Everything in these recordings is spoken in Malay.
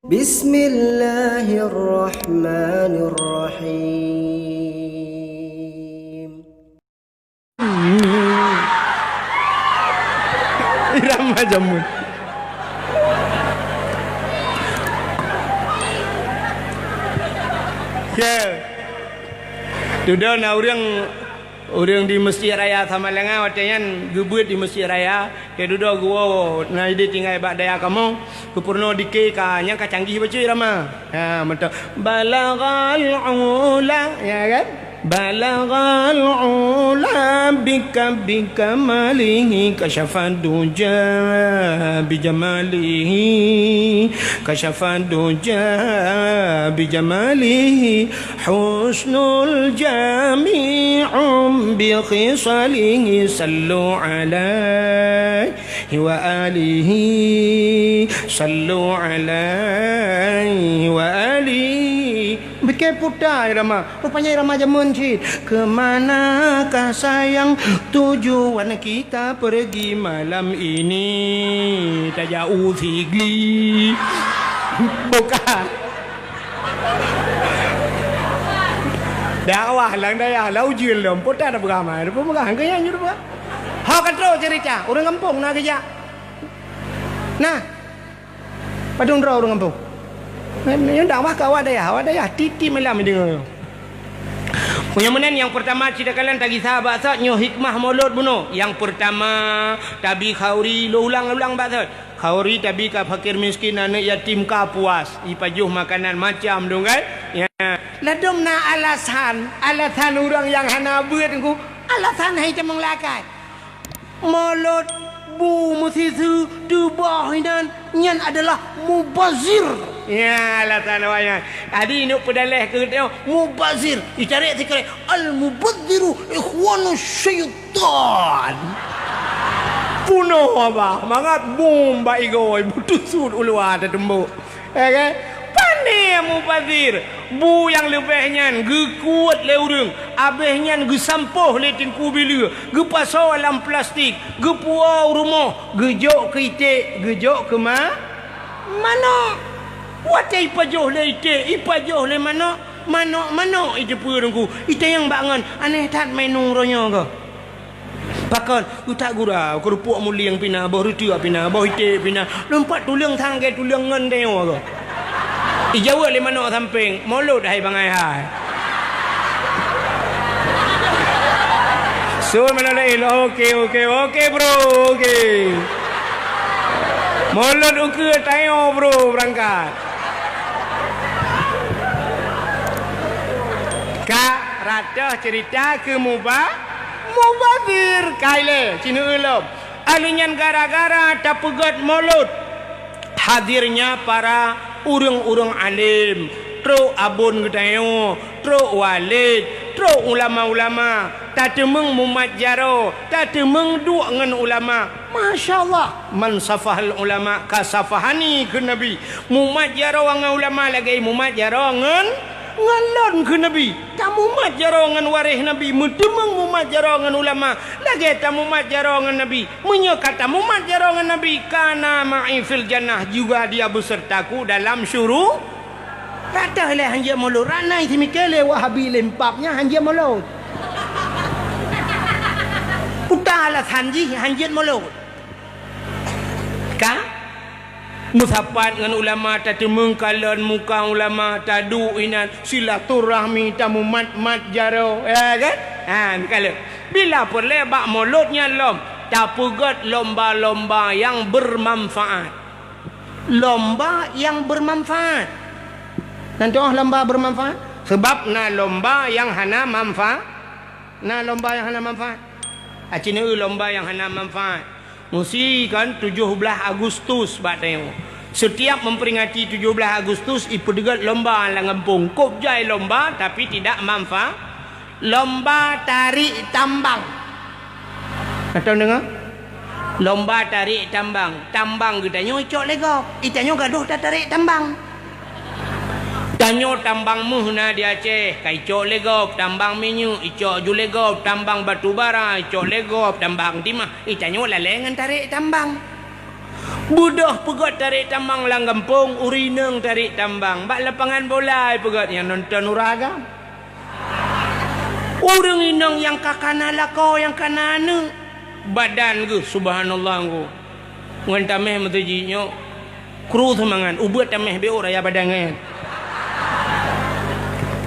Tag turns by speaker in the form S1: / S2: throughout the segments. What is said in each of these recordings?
S1: Bismillahirrahmanirrahim.
S2: Irama jamun. Ya. Duduk na orang di Masjid Raya Samalenga watayan gebut di Masjid Raya ke duduk gua na ide tinggal bak daya kamu kupurno dike ka nya ka canggih baca irama. Ha mantap. Balagal ula ya kan? Balagal ula bika malihi kashafan duja bijamalihi kashafan duja bijamalihi husnul jami'um bi khisalihi sallu alaihi wa alihi sallu alaihi wa alihi. Bikin putar irama. Rupanya irama jamun cid. Kemanakah sayang tujuan kita pergi malam ini? Tak jauh tinggi. Bukan. Dakwah lang daya lau jil lom putar dah beramai. Depa megah kaya nyu depa. Ha katro cerita orang kampung nak kerja. Nah. Padung ro orang kampung. Yang dakwah ke awak daya titi malam dengar. Kemudian yang pertama cerita kalian tadi sahabat satnya hikmah maulud bunuh. Yang pertama tabi khauri lo ulang batat. Khauri tabi ka fakir miskin anak yatim ka puas. Ipajuh makanan macam dong kan? Ya. Ladom na alasan orang yang hana buat ku alasan hai temang lakai. Maulud bu musisu dubahinan nyan adalah mubazir. Ya alasan awaknya. Tadi nuk pedaleh ke tengok mubazir. Dicari sekali al-mubadziru ikhwanu syaitan. Puno apa? Mangat bom ba igoi butusut ulua ta tembuk. Ya kan? Pandai mubazir. Bu yang lebihnya ge kuat le urang. Abehnya ge sampoh le tingku bila. Ge pasau dalam plastik. Ge puau rumah. Ge jok ke itik. Ge jok ke mana? Watai ipajoh le itik. Ipajoh le mana? Mana itu purungku. Itu yang bangun. Aneh tak menung ronyo ke? Pakon, ku tak gurau. Kerupuk muli yang pina. Bau rutu pina. Bau itik pina. Lompat tulang tanggai tulang ngan tengok ke? Ijawat le mana samping. Mulut hai bangai hai. So mana lain. Okey bro. Okey. Mulut uke tayo bro berangkat. Kak rata cerita ke mubazir kaile cina ulum. Alinyan gara-gara tak pegat mulut. Hadirnya para urang-urang alim, tro abun getayo, tro walid, tro ulama-ulama, tak temeng mumat jaro, tak temeng duk ngan ulama. Masya-Allah, man safahal ulama kasafahani ke nabi. Mumat jaro ngan ulama lagi mumat jaro ngan lon ke nabi. Tak mumat jaro ngan warih nabi, mutemeng mumat jaro ngan ulama. Lagi tak mumat jaro ngan nabi. Menyo kata mumat jaro ngan nabi kana ma'i fil jannah, juga dia besertaku dalam syurga. Kata le hanja mulut ranai timikele wahabi lempapnya hanja mulut. Utala hanji hanjit mulut. Ka musapat dengan ulama tak temeng kalan muka ulama tadu inan silaturahmi tamu mat jaro ya kan? Ha kalau bila perle bak mulutnya lom tak pegat lomba-lomba yang bermanfaat. Lomba yang bermanfaat. Nanti lomba bermanfaat sebab na lomba yang hana manfaat. Na lomba yang hana manfaat. Acina lomba yang hana manfaat. Mesti kan 17 Agustus bak tengok. Setiap memperingati 17 Agustus ipedegat lomba lang kampung. Kop jai lomba tapi tidak manfaat. Lomba tarik tambang. Kata dengar? Lomba tarik tambang. Tambang katanya icok legop. Itanya gaduh tak tarik tambang. Tanyo tambang muhna di Aceh, kai icok legop, tambang minyak, icok ju legop, tambang batu bara, icok legop, tambang timah. Itanyo lalengan tarik tambang. Budah pegat tarik tambang lang kampung, urineng tarik tambang. Bak lapangan bola pegat yang nonton uragam. Orang inang yang kakana lako yang kanana. Badan ke subhanallah ku. Ngan tameh matajinya. Kru semangan ubat tameh beo raya badangan.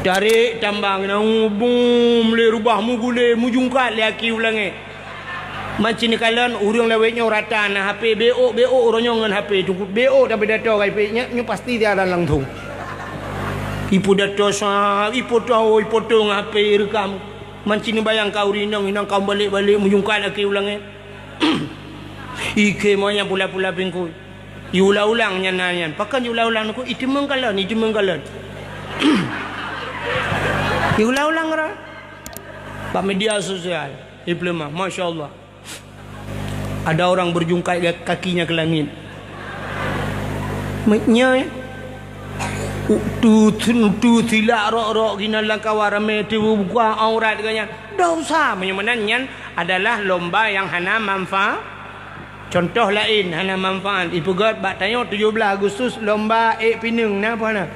S2: Tarik tambang na bum le rubahmu gule mujungkat le aki ulange. Macam ni kalian urang lewetnya rata na HP BO orangnya ngan HP tu BO dah berdato kai nya pasti dia ada langsung. Ipu dato sa ipu tahu ipu tu HP rekam. Macam ni bayang kau rinang kau balik mujungkat lagi ulange. Ike moya pula-pula bingku. Diulang-ulang nyanyian. Pakan diulang-ulang aku itu mengkalan. Diulang-ulang ra. Pak media sosial. Diploma, masya-Allah. Ada orang berjungkai kakinya ke langit. Maknya tu tilak rok gina langkawara mete buka aurat ganyan. Dosa menyemenannya adalah lomba yang hana manfaat. Contoh lain hana manfaat. Ipugat bak tanya 17 Agustus lomba pinung na apa na?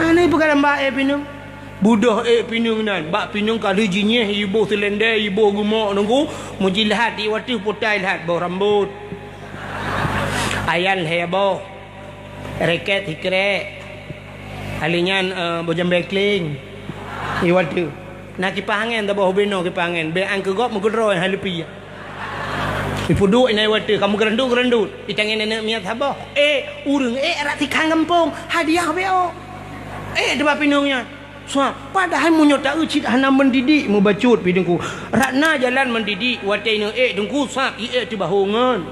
S2: Ana ipugat lomba pinung. Budah pinung nan. Bak pinung kali jinyeh ibu selendai ibu gemuk nunggu mujilahat di waktu putai lihat bau rambut. Ayan heboh. Reket hikre. Alinyan bojam bekling. I waktu. Nak kipangen tak bau beno kipangen. Be ang kegop mengkodro halepi. Ipuduk ini waktu kamu gerendut. Itangin nenek miat habah. Urang rak tikang kampung. Hadiah beo. Depan pinungnya. So, padahal munyota ucit hana mendidik mu bacut pidungku. Rakna jalan mendidik watai ne dengku sap tu bahongan.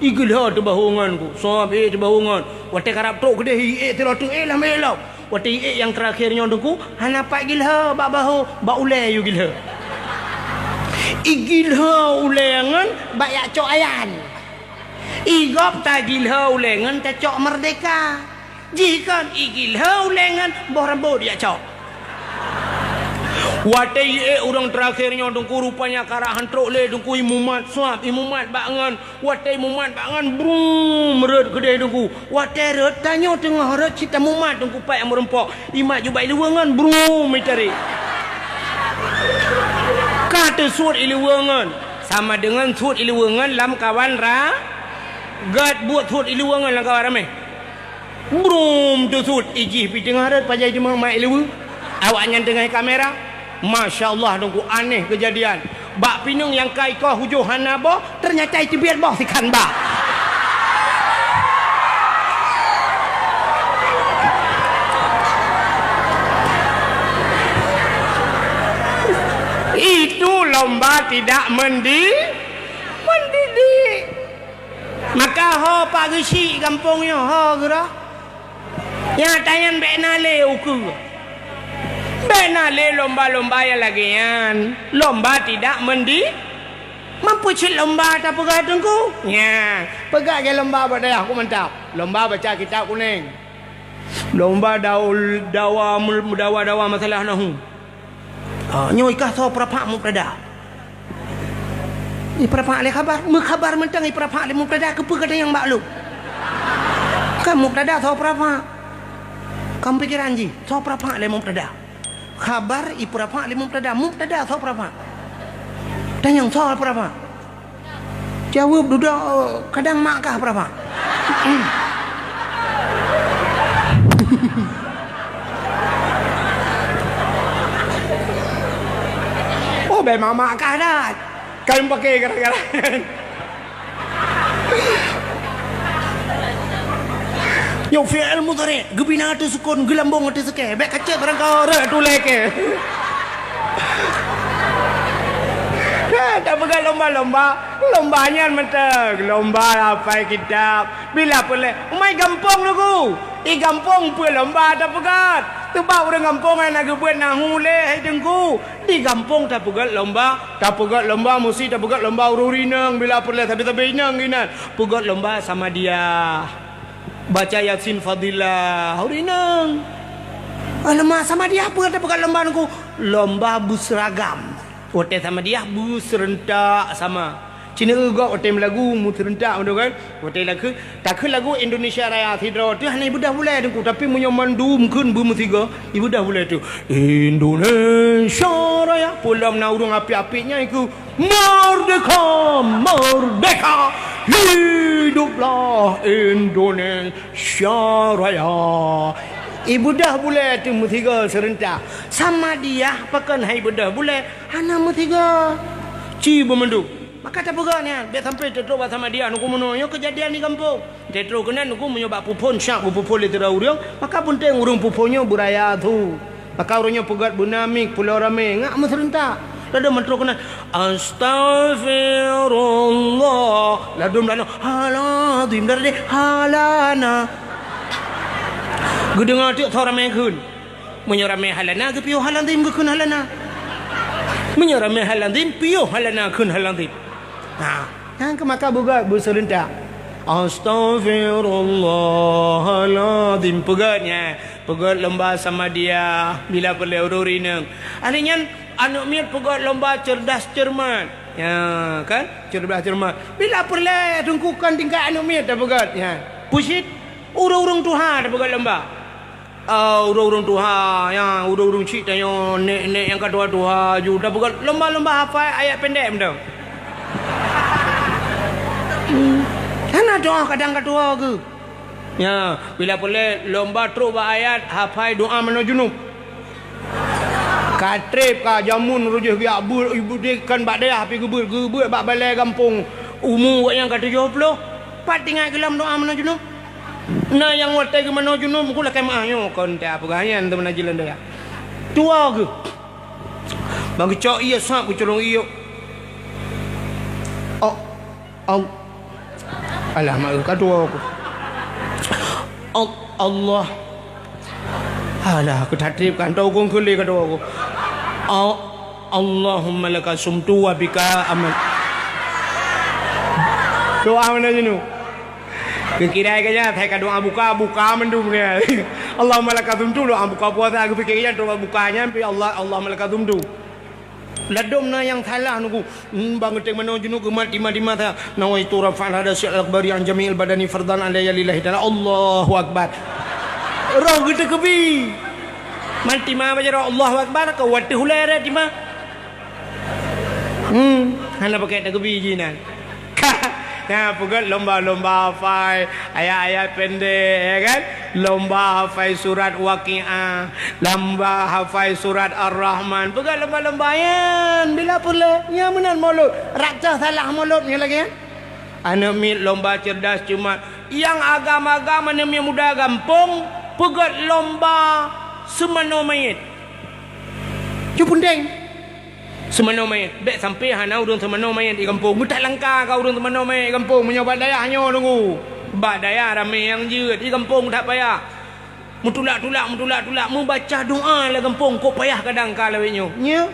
S2: Igilha tu bahongan ku. Sap tu bahongan. Watai karap tok gede tu rotu lah melau. Watai yang terakhirnya dengku hana pak gilha bak baho bak ulai yu gilha. Igilha ulengan bak yak cok ayan. Igop ta gilha ulengan ta cok merdeka. Jika igilha ulengan boh rambut yak cok. Watai orang terakhirnya dengku rupanya karahan trok le dengku imumat suap imumat bangan watai imumat bangan brum red gede dengku watai red tanya tengah red cita mumat dengku pai yang merempok imat jubai luangan brum mencari kata suat iluangan sama dengan suat iluangan lam kawan ra gad buat suat iluangan lam kawan ramai brum tu suat ijih pi tengah red pajai cuma mai ilu awaknya tengah kamera. Masya Allah nunggu aneh kejadian. Bak pinung yang kai kau hujung hana boh ternyata itu biar boh si kan bak. Itu lomba tidak mendidik. Maka ho pagi si kampungnya ho gerah. Ya tayan benale uku. Benale lomba-lomba yang lagian. Lomba tidak mampu cik lomba tak pegang tengku. Ya, pegang ke lomba pada aku mantap. Lomba baca kitab kuning. Lomba dawa masalah nahu. Nyoi kah tahu prapak muqtada. Ni prapak le khabar, khabar mentang i prapak le muqtada ke pegang yang maklum. Kan muqtada tahu prapak. Kamu pikir anji, tahu prapak le muqtada. Khabar ipurapa li mubtada tahu berapa dan yang tahu berapa jawab duda kadang makkah berapa oh memang makkah dah kalian pakai gara-gara Yung fi'il mudhari gubina tu sukun gulambong tu suke bek kacak barang kau re tu leke. Tak pegang lombanya menteng lomba apa kitab bila boleh umai gampong lagu gampong pun lomba tak pegat tu bau orang gampong nak buat nahu le hai dengku di gampong tak pegat lomba mesti tak pegat lomba ururinang bila boleh tapi inang ginan pegat lomba sama dia baca Yasin Fadilah urinang alamak sama dia apa tak pegat lomba aku lomba bus seragam Ote sama dia bus rentak sama Cina gak hotel lagu muterentak tu kan. Hotel lagu tak ke lagu Indonesia Raya Tidra tu hanya ibu dah boleh tu tapi punya mandum kun bum tiga ibu dah boleh tu. Indonesia Raya pulang na urung api-apinya itu merdeka merdeka hiduplah Indonesia Raya. Ibu dah boleh tu tiga serentak. Sama dia pakan hai ibu dah boleh hana tiga. Ci bermenduk. Maka tak pegangnya, biar sampai tetro sama dia, nuku menonyo kejadian di kampung. Tetro kena nuku menyoba pupon syak, pupon litera urang, maka pun teng urang puponyo buraya tu. Maka urangnya pegat bunamik pulau rame, ngak meserentak. Lalu mentro kena astagfirullah. Lalu melano halah, tu imdar deh halana. Gedeng atik thor rame kun. Menyorame halana, ke piu halan tim ke kun halana. Menyorame halan tim, piu halana kun halan tim. Nah, yang ke maka bugat berserentak. Astaghfirullahaladzim. Pegatnya, pegat lomba sama dia bila perlu ururina. Artinya anak miat pegat lomba cerdas cermat. Ya, kan? Cerdas cermat. Bila perlu tungkukan tingkat anak miat dah pegat. Ya. Pusit urung-urung Tuhan dah pegat lomba. Urung-urung Tuhan, ya, urung-urung cik tanya nek yang kedua Tuhan juga pegat lomba-lomba hafal ayat pendek betul. Mana doa kadang kedua ke? Ya, bila boleh lomba terus ayat hafal doa mana junub. Katrip ka jamun rujah biak bur ibu dia kan bak dia api gebur bak balai kampung umur yang ke 70 pat tinggal kelam doa mana junub. Nah yang watai ke mana junub ku lakai mayo kon tak apa gayan tu mana jalan dia. Tua ke? Bagi cok iya sap ku colong iyo. Alah mak kedua aku. Allah. Alah aku tatribkan tahu kong kuli kedua aku. Allahumma laka sumtu wa bika amal. Doa mana jenuh? Kira kaya saya doa buka mendum dia. Allahumma laka sumtu doa buka puasa aku fikirnya doa bukanya pi Allahumma laka sumtu. Ladom na yang salah nuku bang teng mano junu kemat di mata nawaitu rafa'al hadasyal akbari an jami'il badani fardan alayya lillahi ta'ala Allahu akbar roh kita kebi manti ma baca Allahu akbar ka wati hulera di ma hana pakai tak kebi jinan ya pegat lomba-lomba hafal ayat-ayat pendek ya kan lomba hafal surat Waqiah lomba hafal surat Ar-Rahman pegat lomba-lomba yan bila pula ya menan mulut rakcah salah mulutnya lagi ya anak mit lomba cerdas cuma yang agama-agama ni muda gampung pegat lomba semano mayit cuma deng semano mayit dek sampai hana urang semano mayit di kampung mutak langka kau urang semano mayit di kampung menyobat daya hanya nunggu bak daya ramai yang jeut di kampung tak payah mutulak membaca doa lah kampung kau payah kadang kala wenyo nya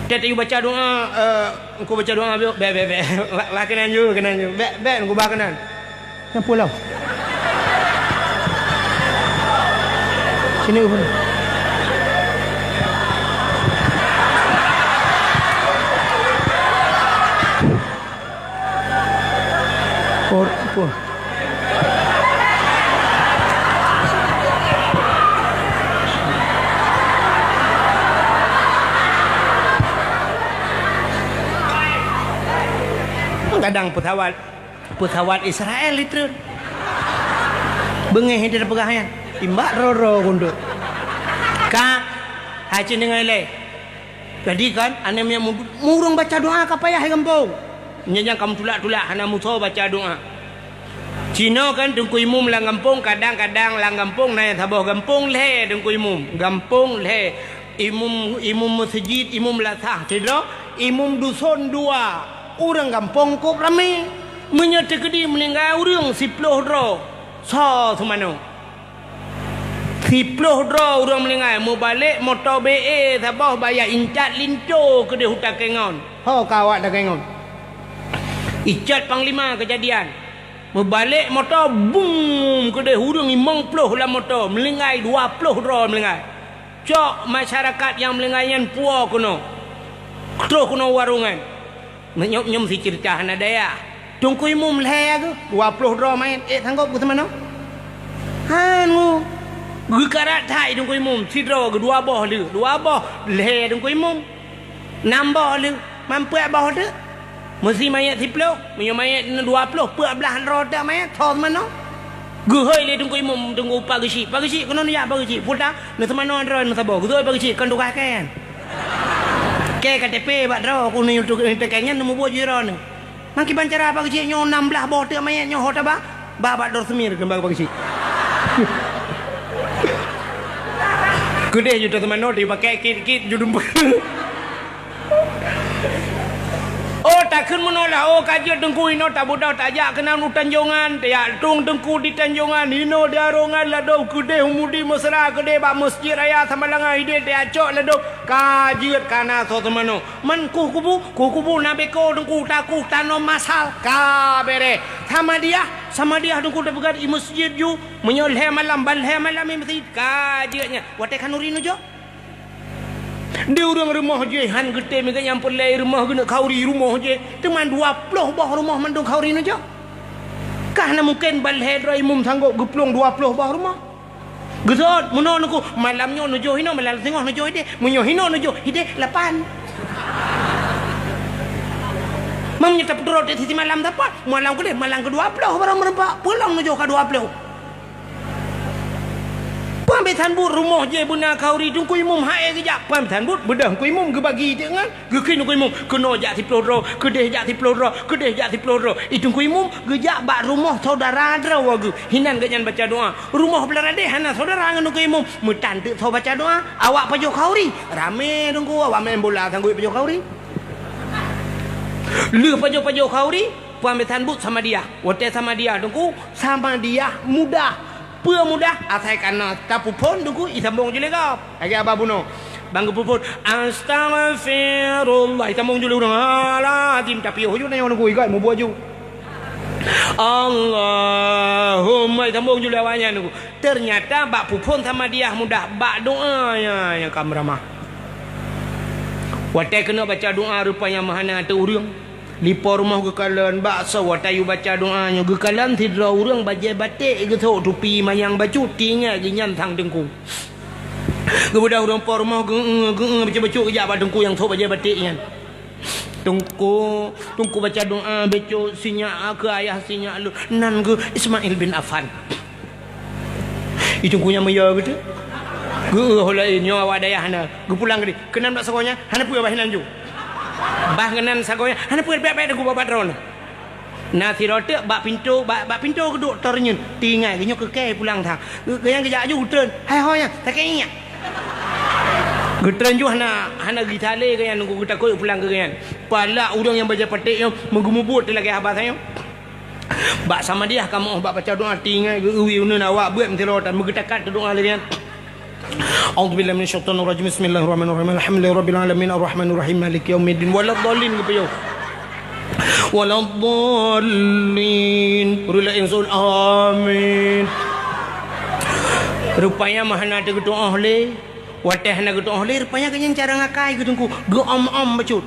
S2: tadi baca doa kau baca doa be kenan je be kau bah kenan yang pulau sini pun apa? Kadang pesawat Israel itu bengeh dia pegahan imbak roro kunduk ka haji dengan le jadi kan ane yang murung baca doa ka payah kampung nyanya kamu tulak hana muso baca doa Cina kan dengku imum lang kampung kadang-kadang lang kampung naik tabah kampung le dengku imum kampung le imum masjid imum latah tidak imum dusun dua orang kampung kop ramai menyata kedi meninggal orang 10 dro so semano 10 dro orang meninggal mau balik motor BA tabah bayar incat linco ke dia hutan kengon ho kawat dah kengon icat panglima kejadian berbalik motor boom ke dia hurung 50 lah motor melingai 20 dro melingai cok masyarakat yang melingaian puak kuno terus kuno warungan Nyom si cerita hana daya. Tungkui mum le ke 20 dro main. Sanggup ke teman no? Hanu. Gekarat thai tungkui mum si dro ke 2 boh le. 2 boh le tungkui mum. 6 boh le. Mampu boh tu. Mesti mayat 10. Menyo mayat 20 belah ro dak mayat thom teman no. Gehoi le tungkui mum tunggu pagi si kono ya pagi si. Puta ne teman no ro ne sabo. Gehoi pagi si kan tukar kan. Ke KTP bak ro ku ni untuk tekannya nemu bo jiro ni. Maki bancara apa kecil nyo 16 boh te mayat nyo hota ba. Ba dor semir ke bak kecil. Gede juta teman no di pakai kit judum. Oh tak kun menolak oh kaji dengku ino tak budak tak ajak kena nu tanjongan tak tung dengku di tanjongan ino darongan lado gede humudi mesra gede bak masjid raya Samalangan ide tak acok lado kaji kana so temano man kukubu nabe ko dengku taku tano masal ka bere sama dia dengku dah begat i masjid ju menyolhe malam balhe malam i masjid kajinya wate kanurino jo. Dia orang rumah je han gede mega nyampur lai rumah guna kauri rumah je teman 20 bah rumah mandung kauri no je kahna mungkin balhe drai mum sanggup geplong 20 bah rumah gesot muno nuku malamnya no jo hino malam tengah no jo ide munyo hino no jo ide 8 mam nyetap turut di malam dapat malam gede malam ke-20 barang merempak pulang no jo ka 20 Pambetan but rumah je buna kauri tungku imum hae ke jak pambetan but bedah ku imum ke bagi dengan ke kin ku imum kena jak 10 ro kedeh jak 10 ro kedeh jak 10 ro itu ku imum ke jak bak rumah saudara dra wagu hinan ke nyan baca doa rumah belara deh hana saudara ngan ku imum mutan te so baca doa awak pajo kauri rame tungku awak main bola sanggup pajo kauri lu pajo kauri pambetan but sama dia wote sama dia tungku sama dia mudah Pua mudah asai kana tapu pon duku isambung jule kau agi apa buno bangku puput astaghfirullah isambung jule urang ala tim tapi hoyo na yon ku igai mo buaju Allahumma isambung jule awanya duku ternyata bak pupon sama dia mudah bak doa ya kamramah wate kena baca doa rupanya mahana tu urang lipa rumah gekalan baksa watayu baca doanya gekalan tidra urang bajai batik getok tupi mayang baju tinya ginyan thang dengku gebudak urang pa rumah baca-baca kejap dengku yang thok bajai batik nyan tungku baca doa baca sinya ke ayah sinya lu nan ke Ismail bin Affan itu kunya maya gitu ge holai nyo awak dayah hana ge pulang gede kenan dak sakonya hana pu bahinan ju bah kenan sagonya hana pu baik-baik aku babat ron na tirote bak pintu keduk tornyen tingai ginyo ke pulang thang yang kejak ju utren hai honya tak kenya gutren ju hana gitale ke yang nunggu takut pulang ke kan pala urang yang baca petik yo menggumubut lagi abah saya bak sama dia kamu bak baca doa tingai uwi uneun awak buat mentirotan megetakat doa lagi kan أعوذ بالله من الشيطان الرجيم بسم الله الرحمن الرحيم الحمد لله رب العالمين الرحمن الرحيم مالك يوم الدين ولا الضالين كبيو ولا الضالين رلا إنسان آمين rupanya mahana ada gedung ahli wateh na gedung ahli rupanya kenyang cara ngakai gedungku ge am bacut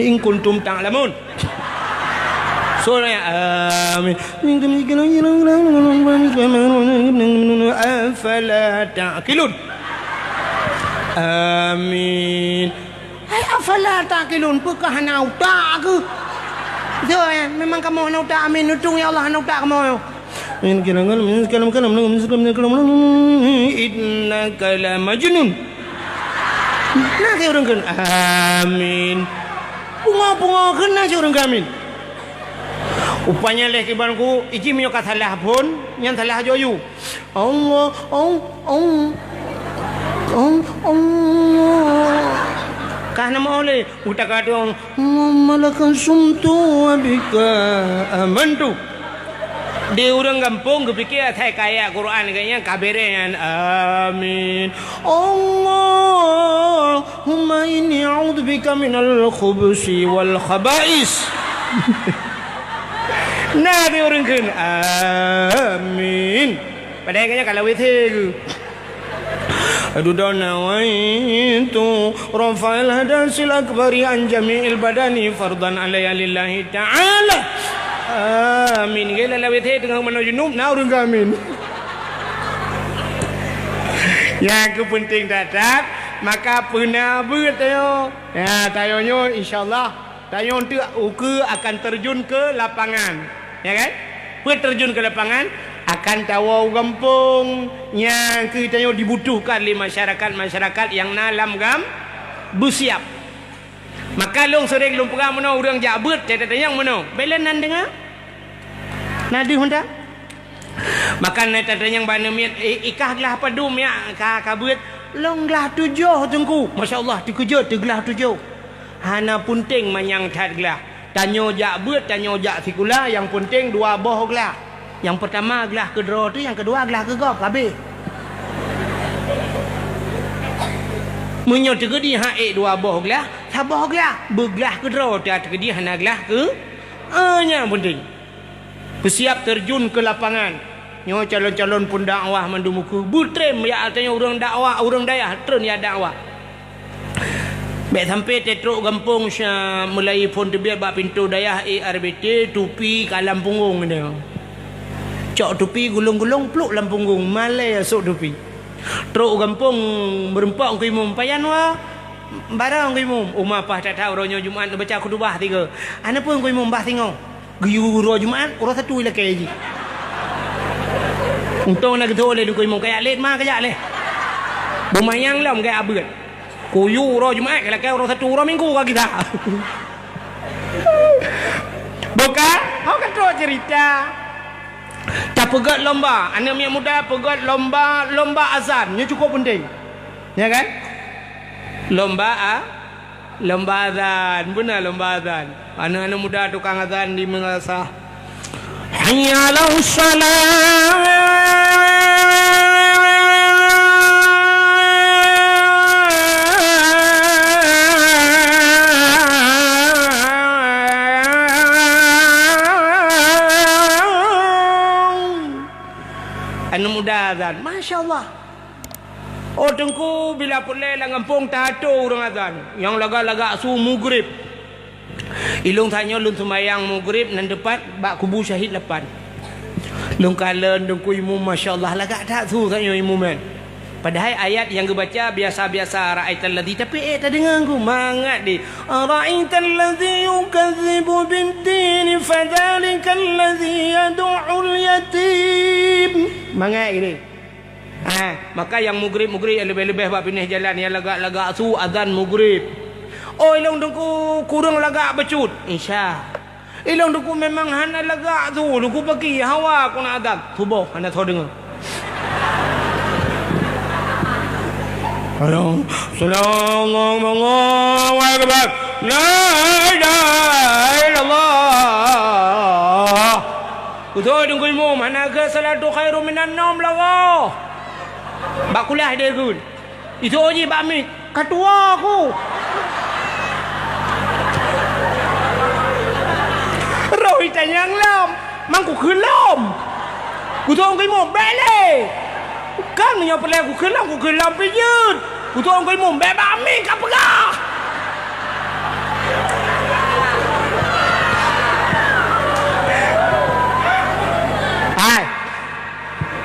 S2: in kuntum ta'lamun Surah Amin. Afala ta'qilun. Amin. Hai afala ta'qilun. Apakah hana utak ke? Dia memang kamu hana utak amin utung ya Allah hana utak kamu. Innaka la majnun. Nah ke orang kan amin. Bunga kena je orang amin. Upanya leh kibanku iji minyo salah pun yang salah joyu Allah kahna mole utak adong malakan sumtu abika amantu di urang kampung kepikir thai kaya Quran kayaknya kaberen amin Allahumma inni a'udzubika minal khubusi wal khaba'is Nabi orang kan amin padahal kayaknya kalau wete Adudana waitu Rafael hadasil akbari an jami'il badani fardan alaya lillahi ta'ala. Amin. Gila lawit he tengah menuju num na urang amin. Yang penting dadat maka puna beut tayo. Ya tayonyo insyaallah tayo uke akan terjun ke lapangan. Ya kan? Terjun ke lapangan akan tahu kampung yang kita dibutuhkan oleh masyarakat yang nalam gam bersiap. Maka long sering long perang mana orang jabut tanya yang mana belenan dengar nadi honda maka nata yang bana miat ikahlah padum ya kabut long gelah 7 tengku masyaallah dikejut gelah 7 hana punting manyang that gelah tanyo jabut tanyo jak sikula yang penting 2 boh gelah. Yang pertama gelah ke draw tu, yang kedua gelah ke gop habis. Munyo tegedi ha 2 boh gelah, saboh gelah, bergelah ke draw tu tegedi hana gelah ke nya penting. Bersiap terjun ke lapangan. Nyo calon-calon pun dakwah mandu muka. Butrem ya artinya orang dakwah, orang dayah tren ya dakwah. Baik sampai tetruk kampung mulai pun terbiar bak pintu dayah ARBT tupi kalam punggung dia. Cok tupi gulung-gulung pluk lam punggung malai sok tupi. Truk kampung berempak ke imam payan wa barang ke imam umah pah tak tahu ronyo Jumaat baca khutbah 3. Ana pun ke imam bah tengok. Giyu ro Jumaat ora satu la kaji. Untung nak tu oleh ke imam kayak let mah kayak leh. Bumayang lam kayak abet. Kuyu ro Jumaat kalau kayak ro satu ro minggu ka kita. Bukan? Kau kata cerita tak pegat lomba anak yang muda pegat lomba azan ini cukup penting ya kan lomba azan benar lomba azan anak-anak muda tukang azan di mengasah hayya 'alas salat muda azan masyaallah. Oh tengku bila pulai lah ngampung tato orang azan yang laga-laga su maghrib ilung tanya lun sembayang maghrib nan depan bak kubu syahid lepan lung kalen tengku imam masyaallah laga tak su tanya imam man padahal ayat yang gebaca biasa-biasa ra'aital ladzi tapi tak dengar aku mangat di ra'aital ladzi yukadzibu bid-din fadzalikal ladzi yad'ul yatim mangat ini. Maka yang maghrib yang lebih-lebih bab pindah jalan yang lagak-lagak su azan maghrib. Oh ilong dengku kurang lagak becut. Insya. Ilong dengku memang hana lagak tu. Dengku pergi hawa aku nak azan. Subuh hana tahu dengar. Allahu akbar. La ilaha illallah. Kutu dengku imam mana ke salatu khairu minan naum lawa. Bak kuliah dia kun. Itu oji bak mit. Ketua aku. Rồi tanya lam. Mang ku khun lam. Ku tu ông imam bẹ le. Kan nya pele ku khun lam pi yut. Ku tu ông imam bẹ bak mit ka pegah.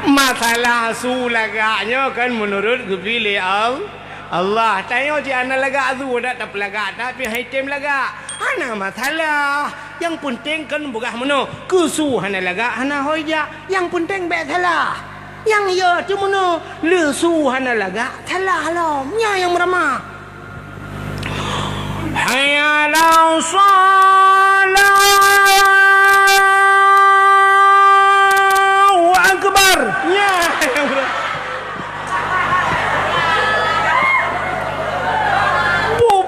S2: Masalah su lagaknya kan menurut kepilih Allah. Tanya je anak lagak su dah tak pelagak tapi haitem lagak. Hana masalah. Yang penting kan bukan mana kesu hana lagak hana hoja. Yang penting bet salah. Yang ya tu mana lesu hana lagak salah lah. Nya yang meramah. Hayya 'alas salat. Akbar. Ya.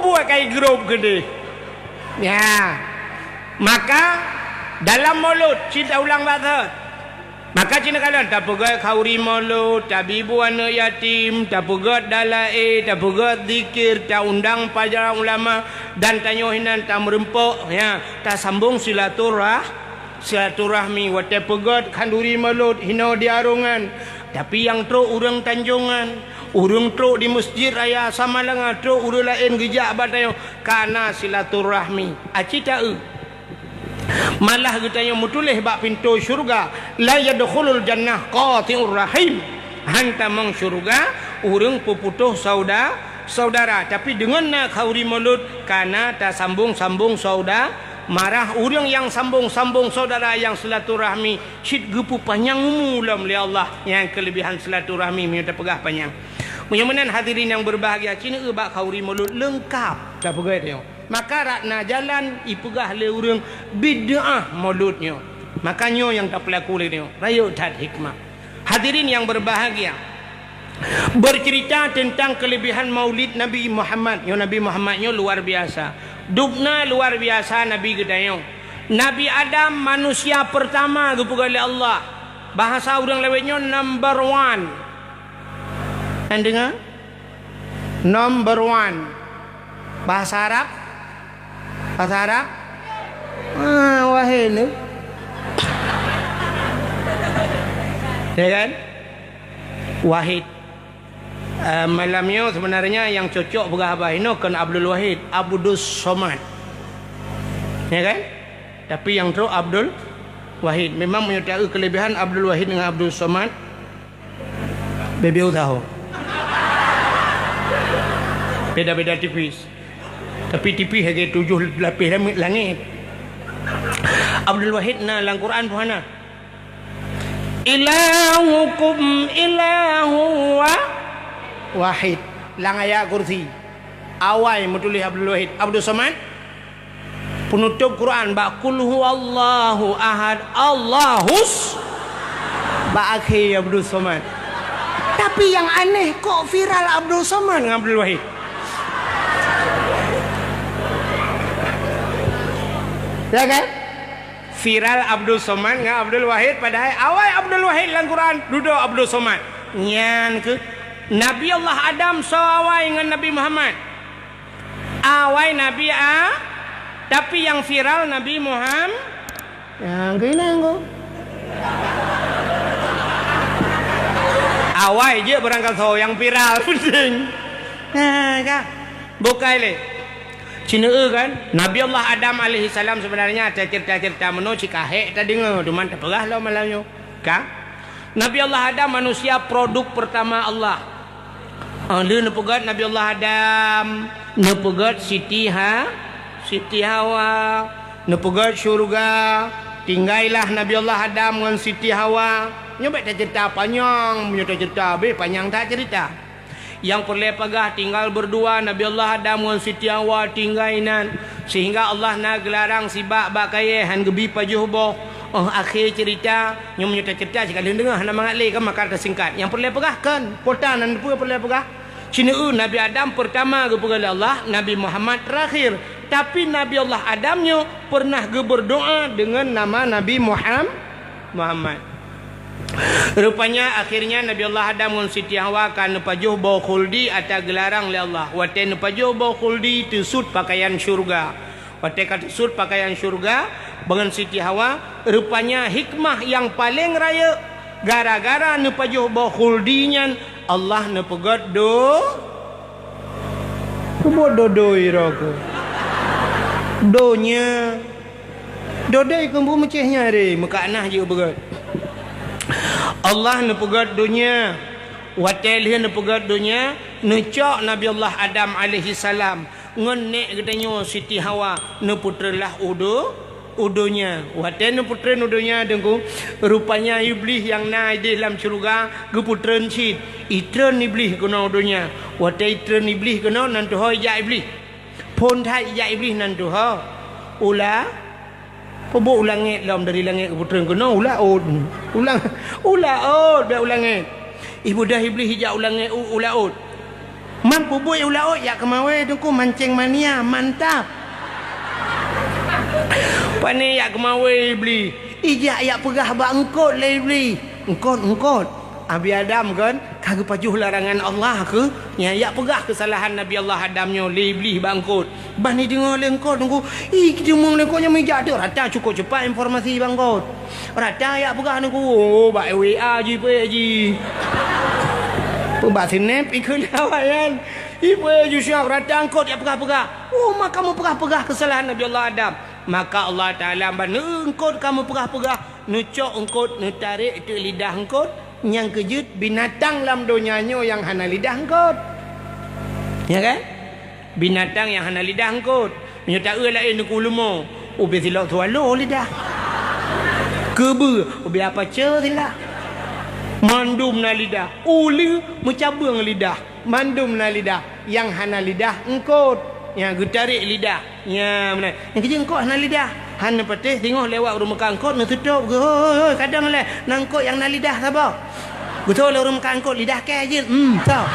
S2: Buat kayak grup gede. Ya. Maka dalam mulut cerita ulang bahasa. Maka cina kalian tak pegat khauri mulut, tak bibu anak yatim, tak pegat dalai, tak pegat zikir, tak undang pelajaran ulama dan tanya hinan tak merempuk, ya, tak sambung silaturahmi wate pegat kanduri mulut hina diarungan. Tapi yang teruk orang tanjungan urung truk di masjid raya sama lengan truk urang lain gejak batayo kana silaturahmi aci tak malah katanya mutulih bak pintu syurga la yadkhulul jannah qati'ur rahim hantamang syurga urang peputuh saudara tapi dengan nak khauri mulut kana ta sambung saudara marah urang yang sambung saudara yang silaturahmi cit gepu panjang mulam li Allah yang kelebihan silaturahmi minta pegah panjang. Mudah-mudahan hadirin yang berbahagia cina bak khauri mulut lengkap dah pegai tengok. Maka rakna jalan ipegah le urang bid'ah mulutnya. Makanya yang tak pelaku le tengok. Rayu tat hikmah. Hadirin yang berbahagia. Bercerita tentang kelebihan maulid Nabi Muhammad. Yang Nabi Muhammadnya luar biasa. Dubna luar biasa Nabi gedayong. Nabi Adam manusia pertama kepada Allah. Bahasa orang lewatnya number 1. Anda dengar? Number 1. Bahasa Arab? Bahasa Arab? Wahai ni. Ya kan? Wahid. Malamnya sebenarnya yang cocok berabah ini kan Abdul Wahid, Abdul Somad. Ya kan? Tapi yang tu Abdul Wahid. Memang menyertai kelebihan Abdul Wahid dengan Abdul Somad. Bebeu tahu. Beda-beda tipis. Tapi tipis lagi 7 lapis langit. Abdul Wahid na dalam Quran puhana. Ilahukum ilahu wahid. Lang ayat kursi. Awal mutulih Abdul Wahid. Abdul Somad penutup Quran ba qul huwallahu ahad Allahus ba akhir Abdul Somad. Tapi yang aneh kok viral Abdul Somad dengan Abdul Wahid. Ya kan? Viral Abdul Somad dengan Abdul Wahid padahal awal Abdul Wahid dalam Quran duduk Abdul Somad. Nyan ke Nabi Allah Adam sawai dengan Nabi Muhammad. Awai Nabi tapi yang viral Nabi Muhammad. Yang kena engkau. Awai je berangkat so yang viral penting. Nah, kah? Bukai le. Cina kan Nabi Allah Adam alaihi salam sebenarnya ada cerita-cerita meno cikahe tak dengar cuman tak perah lah malamnya. Kah? Nabi Allah Adam manusia produk pertama Allah. Dia nepegat Nabi Allah Adam, nepegat Siti Hawa, nepegat syurga, tinggallah Nabi Allah Adam dengan Siti Hawa. Nyoba tak cerita panjang, punya cerita be panjang tak cerita. Yang perlu pagah tinggal berdua Nabi Allah Adam dengan Siti Hawa tinggainan sehingga Allah nak gelarang si bak kaya han gebi pajuh boh. Akhir cerita yang punya cerita sekali dengar nama ngalih kan makar tersingkat. Yang perlu pagah kan potanan pun perlu pagah. Cina Nabi Adam pertama kepada Allah, Nabi Muhammad terakhir. Tapi Nabi Allah Adamnya pernah berdoa dengan nama Nabi Muhammad. Rupanya akhirnya Nabi Allah Adam dengan Siti Hawa kan pajuh bau khuldi atau gelarang oleh Allah. Waten pajuh bau khuldi tusut pakaian syurga. Waten kata tusut pakaian syurga dengan Siti Hawa. Rupanya hikmah yang paling raya gara-gara nepajuh bau khuldinya Allah nepegat bodoh iraku donya dodai kembu mecehnya re mekanah je begat Allah nepegat dunia watel nepegat dunia necak Nabi Allah Adam alaihi salam ngenek katanya Siti Hawa neputralah udonya waten putren udonya dengku rupanya iblis yang naik di dalam syurga geputren cid itren iblis kena udonya waten itren iblis kena nanti hoi ya iblis pon thai ya iblis nanti ha ula pobo ulangit lam dari langit geputren kena ulang dah ulangit ibu dah iblis hijak ulangit ulaut man pobo ulaut ya kemawe dengku mancing mania mantap Pani yak kemawe beli. Ijak yak pegah bak engkot le beli. Engkot. Abi Adam kan kagak pajuh larangan Allah ke? Ya yak pegah kesalahan Nabi Allah Adamnya le beli bangkot. Bani dengar le engkot tunggu. Kita mung le koknya mijak tu rata cukup cepat informasi bangkot. Rata yak pegah tunggu. Oh bak WA je pe ji. Pebak sinep ikut lawan. Ibu Yusuf ratang kot dia pegah-pegah. Oh, maka kamu pegah-pegah kesalahan Nabi Allah Adam. Maka Allah Ta'ala engkot kamu pegah-pegah. Nucok engkot, nutarik itu lidah engkot. Yang kejut binatang dalam dunianya yang hana lidah engkot. Ya kan? Binatang yang hana lidah engkot. Menyata lain aku lemah. Ubi silap tualo lidah. Kebe, ubi apa silap. Mandum na lidah. Uli mencabung lidah. Mandum na lidah. Yang hana lidah engkot. Yang getarik lidah. Ya benar. Yang kerja engkot hana lidah. Hana patih tengok lewat rumah kangkot nak tutup ke. Hoi kadang lah nangkot yang na lidah sabar. Betul lah rumah kangkot lidah ke je. Tahu.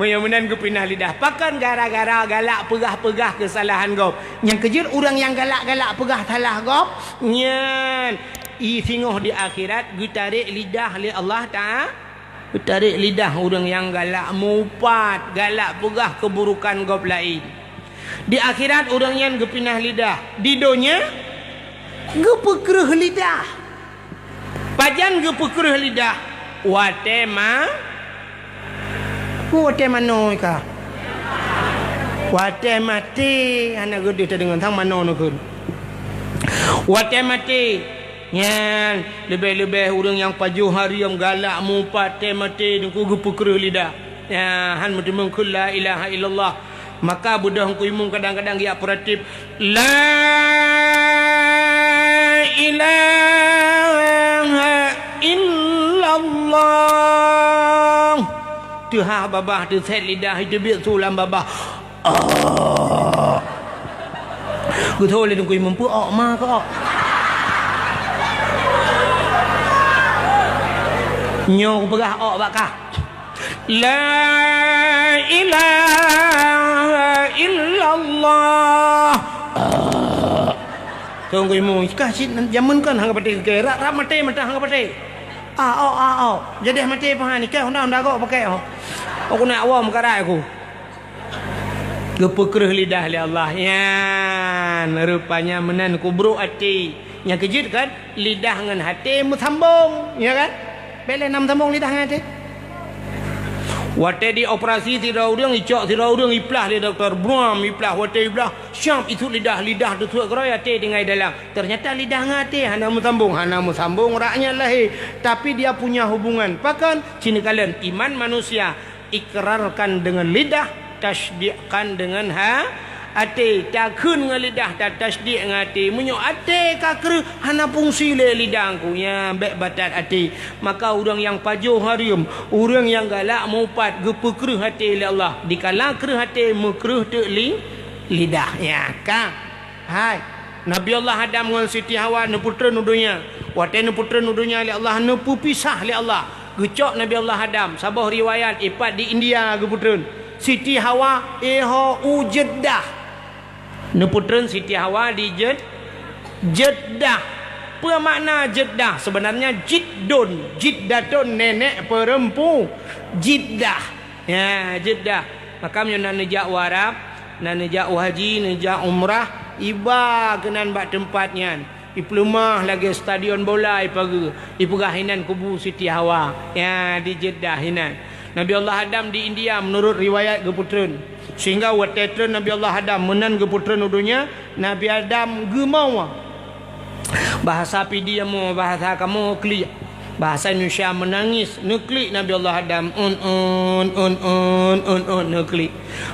S2: Menyamanan ke pindah lidah. Pakan gara-gara galak pegah-pegah kesalahan kau. Yang kejut orang yang galak-galak pegah salah kau. Nyan. Singoh di akhirat. Gutarik lidah oleh Allah Ta'ala. Gutarik lidah orang yang galak mupat. Galak pegah keburukan kau lain. Di akhirat orang yang gepinah lidah. Di dunia. Gepekerah lidah. Pajan gepekerah lidah. Watema. Wate mano ka. Wate mati anak gede dengan tang mano no kun. Wate mati. Nyan lebih-lebih orang yang pajuh hari yang galak mupat mati dengku gepukre lidah. Ya han mudemung la ilaha illallah. Maka budah ku imum kadang-kadang dia operatif la ilaha illallah. Tuhan babah tu set lidah itu biar sulam babah. Ku tahu le tunggu mampu ma ke nyo pegah bakah. La ilaha illallah. Tunggu imu kasih zaman kan hang pati gerak rak mati mata hang pati. Jadi mati apa ni kau hendak kau pakai aku nak awam karai aku. Gepekerah lidah oleh Allah. Ya, rupanya menan kubruk hati. Yang kejut kan lidah dengan hati sambung, ya kan? Bele nam sambung lidah dengan hati. Wate di operasi tidak orang icok tidak orang iplah dia doktor Bram iplah wate iplah syam itu lidah tu tuak gerai hati dengan dalam. Ternyata lidah ngati hana musambung raknya lahir tapi dia punya hubungan. Pakan cini kalian iman manusia ikrarkan dengan lidah, tasdiqkan dengan hati, takun dengan lidah, tasdiq dengan hati. Munyo hati kakru hana fungsi le lidahku ya bek batat hati. Maka orang yang pajuh harium, orang yang galak mupat gepekru hati le Allah. Dikala kru hati mekruh tu lidah ya kan. Hai Nabi Allah Adam dengan Siti Hawa ne putra nudunya. Wate ne putra nudunya le Allah ne pisah le Allah. Gecok Nabi Allah Adam sabah riwayat ipat di India ge putreun. Siti Hawa Jeddah. Neputren Siti Hawa di Jeddah. Apa makna Jeddah? Sebenarnya Jiddatun nenek perempuan. Jeddah. Ya, Jeddah. Maka nak nejak warab, nak nejak haji, nejak umrah, iba kenan bak tempatnya. Iplumah lagi stadion bola ipegahinan kubu Siti Hawa. Ya, di Jeddah hinan. Nabi Allah Adam di India menurut riwayat geputreun. Sehingga watetren Nabi Allah Adam menan geputreun udunya Nabi Adam gemau. Bahasa pidi mu bahasa kamu kli. Bahasa Indonesia menangis neklik Nabi Allah Adam neklik.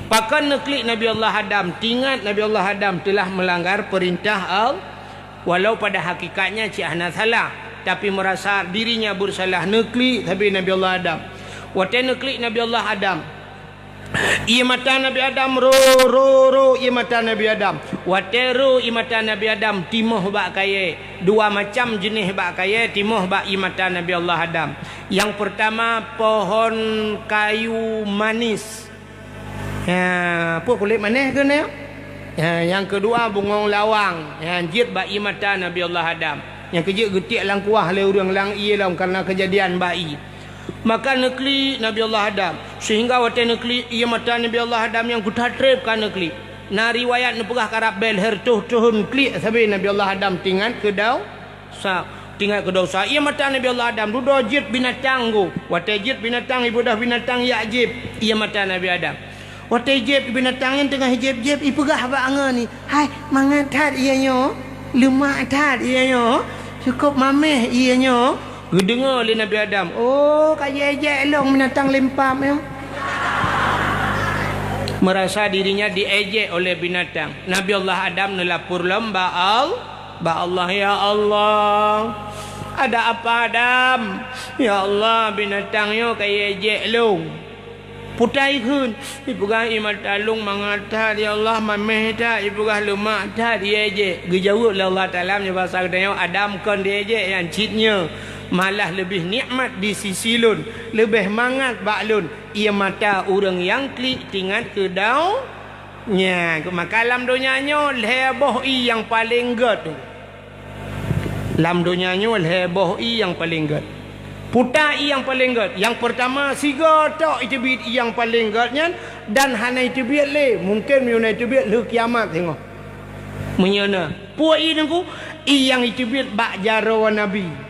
S2: Pakan neklik Nabi Allah Adam tingat Nabi Allah Adam telah melanggar perintah Allah. Walau pada hakikatnya cik hana salah tapi merasa dirinya bersalah neklik tapi Nabi Allah Adam. Wate neklik Nabi Allah Adam. Ia mata Nabi Adam ro ia mata Nabi Adam. Wate ro ia mata Nabi Adam timoh bak kaya. Dua macam jenis bak kaya timoh bak ia mata Nabi Allah Adam. Yang pertama pohon kayu manis. Ya, apa kulit manis ke ni? Ya, yang kedua bungong lawang. Ya, jid bak ia mata Nabi Allah Adam. Yang kejut getik lang kuah le urang lang ia lang karena kejadian bayi. Maka nekli Nabi Allah Adam sehingga wate nekli ia mata Nabi Allah Adam yang kutatrip kan nekli na riwayat nu pegah karab bel hertuh tuhun klik sabi Nabi Allah Adam tinggal ke dau sa tinggal ke dau sa ia mata Nabi Allah Adam dudo jit binatang go watajit binatang ibu dah binatang ya jib ia mata Nabi Adam watajit binatang yang tengah jib ibu gah ba anga ni hai mangat that ia nyo lemak that ia nyo cukup mameh ia nyo dengar oleh Nabi Adam oh kaya ejek long binatang lempam ya merasa dirinya diejek oleh binatang. Nabi Allah Adam nelapur lamba Allah ya Allah. Ada apa Adam? Ya Allah binatang yo kaya ejek long. Putai kun. Ibu gah imat talung mangata ya Allah mameh ta ibu gah lemak ta diejek. Gejauh Allah Taala nya bahasa katanya Adam kon diejek yang citnya malah lebih nikmat di sisi lun lebih mangat bak lun ia mata orang yang klik tinggal ke dau nya maka lam donyanya leboh i yang paling god lam donyanya leboh i yang paling god puta i yang paling god yang pertama siga tok itu bit yang paling godnya dan hana itu bit le mungkin meuna itu bit le kiamat tengok menyana puai i nengku i yang itu bit bak jaro nabi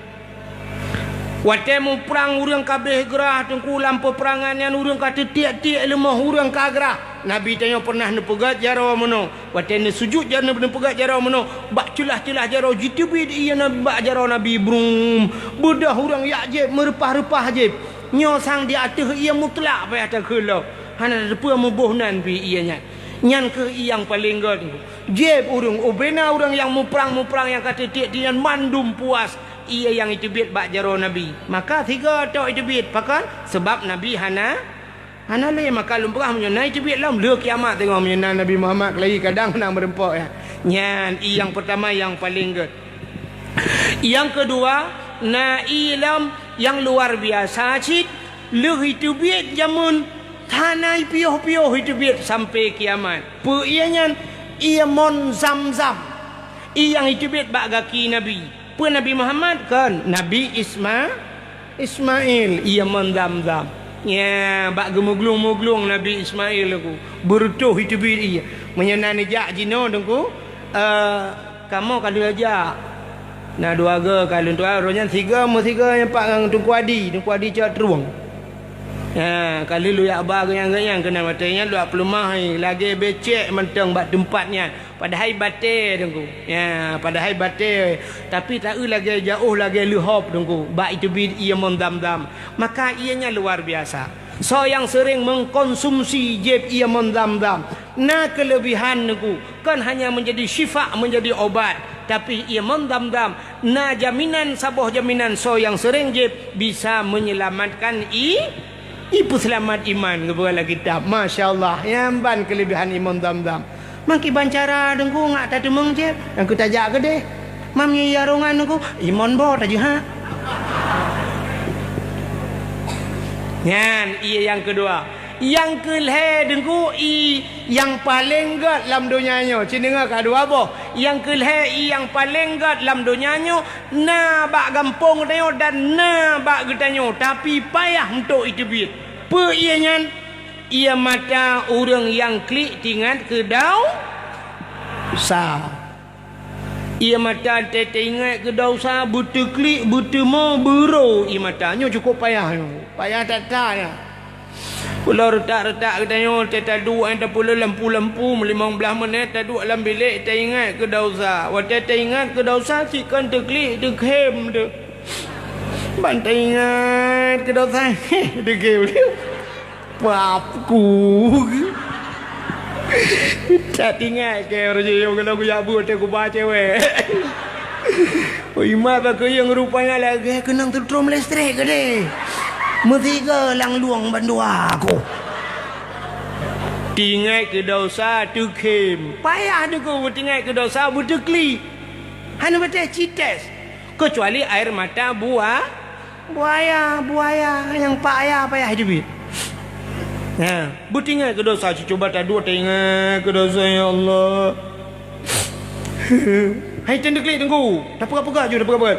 S2: watemu perang urang kabeh gerah tengku lampu perangannya urang kata tiak-tiak lemah urang kagrah Nabi tanya pernah nepegat jarawa meno watene sujud jana nepegat jarawa meno bak celah-celah jarawa jitubid iya nabi bak jarawa Nabi brum bedah urang yakjib merepah-repah jib nyo sang di atas ia mutlak payah tak kelau hana depa mubuhnan pi ianya nyan ke yang paling god jib urang obena urang yang muprang yang kata tiak-tiak mandum puas ia yang itu bit bak jaro Nabi maka tiga tok itu bit pakan sebab Nabi hana le maka lumprah menyana itu bit lam le kiamat tengok menyana Nabi Muhammad lagi kadang nang berempok ya nyan yang pertama yang paling good yang kedua na ilam yang luar biasa cit le itu bit jamun tanai pioh-pioh itu bit sampai kiamat pu ianya ia mon zam-zam yang itu bit bak kaki Nabi pun Nabi Muhammad kan Nabi Ismail ia mendam-dam ya bak gemuglung-muglung Nabi Ismail aku bertuh itu bi ia menyenani jak jino dengku kamu kalau aja nah dua ga kalau tu ronya tiga yang pak tungku adi cat ruang ya kalau lu ya abah yang kena matanya lu pelumah lagi becek mentang bak tempatnya padahal bate dengku ya padahal bate tapi tak lagi jauh lagi luhop dengku bak itu bi ia mendam-dam maka ianya luar biasa so yang sering mengkonsumsi jeb ia mendam-dam nah kelebihan dengku kan hanya menjadi syifa menjadi obat tapi ia mendam-dam nah jaminan saboh jaminan so yang sering jeb bisa menyelamatkan ibu selamat iman kepada kita masya-Allah yang ban kelebihan iman dam-dam maki bancara dengku ngak tak temeng je aku tajak ke deh mamnya yarongan aku iman bo taja ha nyan ia yang kedua yang kelhe dengku yang paling god dalam dunianya cendenga kedua boh yang kelhe yang paling god dalam dunianya na bak gampung tayo dan na bak getanyo tapi payah untuk itu bit pe ianya ia mata orang yang klik tinggal ke dau sa ia mata ingat ke dau sa buta klik buta mo bero ia matanya cukup payah tak ya pulau retak-retak katanya tak duduk yang tak pula lampu-lampu 15 minit tak duduk dalam bilik tak ingat ke dausa waktu tak ingat ke dausa sikan terklik terkem tu bantai ingat ke dausa terkem dia papku tak ingat ke raja yang kalau aku jabut aku baca cewek oh imat aku yang rupanya lagi kenang tertrum listrik ke deh Metiga lang luang bandua aku. Tinggal ke dosa tu kem. Payah tu kau tinggal ke dosa butuh kli. Hanya betul cites. Kecuali air mata buaya yang payah hidup. Nah, butinggal ke dosa coba tak dua tengah ke dosa ya Allah. Hai tendek klik tunggu. Dah pegak-pegak je dah pegak-pegak.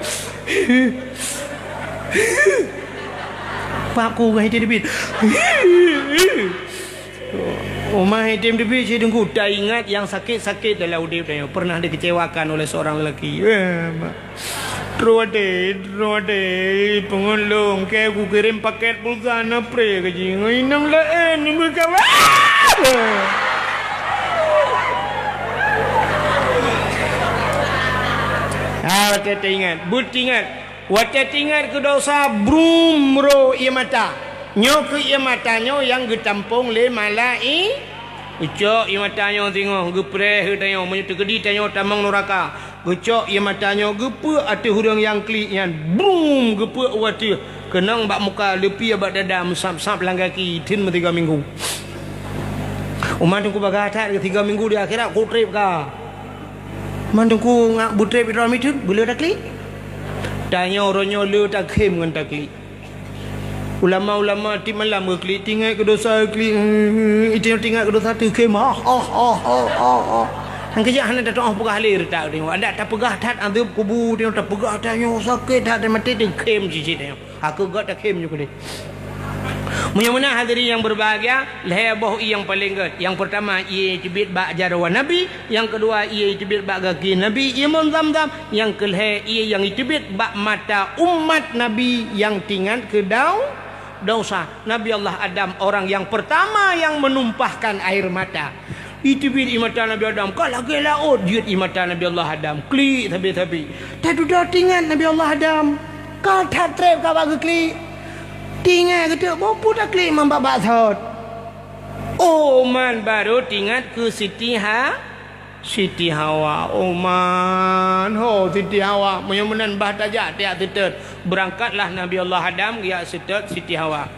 S2: Pak ku gay debit. Umah hitam tepi saya tunggu. Tak ingat yang sakit-sakit dalam hidup dia. Pernah dikecewakan oleh seorang lelaki. Terus ada pengelung. Kayak aku kirim paket pulsa napre ke je. Inang lain ni berkawan. Wata ingat. But ingat. Wata ingat ke dosa brumro ia mata. Nyo ke ia matanya yang getampung le malai. Ucok ia matanya tengok gepreh tanya menyatu kedi tanya tamang neraka. Ucok ia matanya gepe ate hurang yang klik yang boom gepe wati. Kenang bak muka lepi bak dada mesap-sap lang kaki tin 3 minggu. Umat tungku bagatat ke 3 minggu di akhirat ku trip ka. Man tungku ngak butrip ira mitun bela dak klik. Tanya oronyo le tak khem ngan tak klik. Ulama-ulama ti malam ke klik tinggal ke dosa klik itu tinggal ke dosa tu kemah hang kerja hang dak pegah lir tak tengok ada tak pegah tat andeup kubu tengok tak pegah tanya sakit tat mati tu kem cicit tengok aku gak tak kem juga deh. Munya-munya hadirin yang berbahagia, leheboh yang paling good. Yang pertama ia cibit bak jarawan Nabi, yang kedua ia cibit bak kaki Nabi, imun zam-zam, yang kelih ia yang cibit bak mata umat Nabi yang tinggal ke dosa. Nabi Allah Adam orang yang pertama yang menumpahkan air mata. Itu bil mata Nabi Adam. Kalau ke laut jut mata Nabi Allah Adam. Klik tapi. Tak sudah tinggal Nabi Allah Adam. Kau tak trip kau bagi klik. Tinggal ke tak mampu tak klik membabak thot. Oman baru tinggal ke Siti Hawa. Oman Siti Hawa menyamanan bah tajak tiak tetet. Berangkatlah Nabi Allah Adam ya setet Siti Hawa.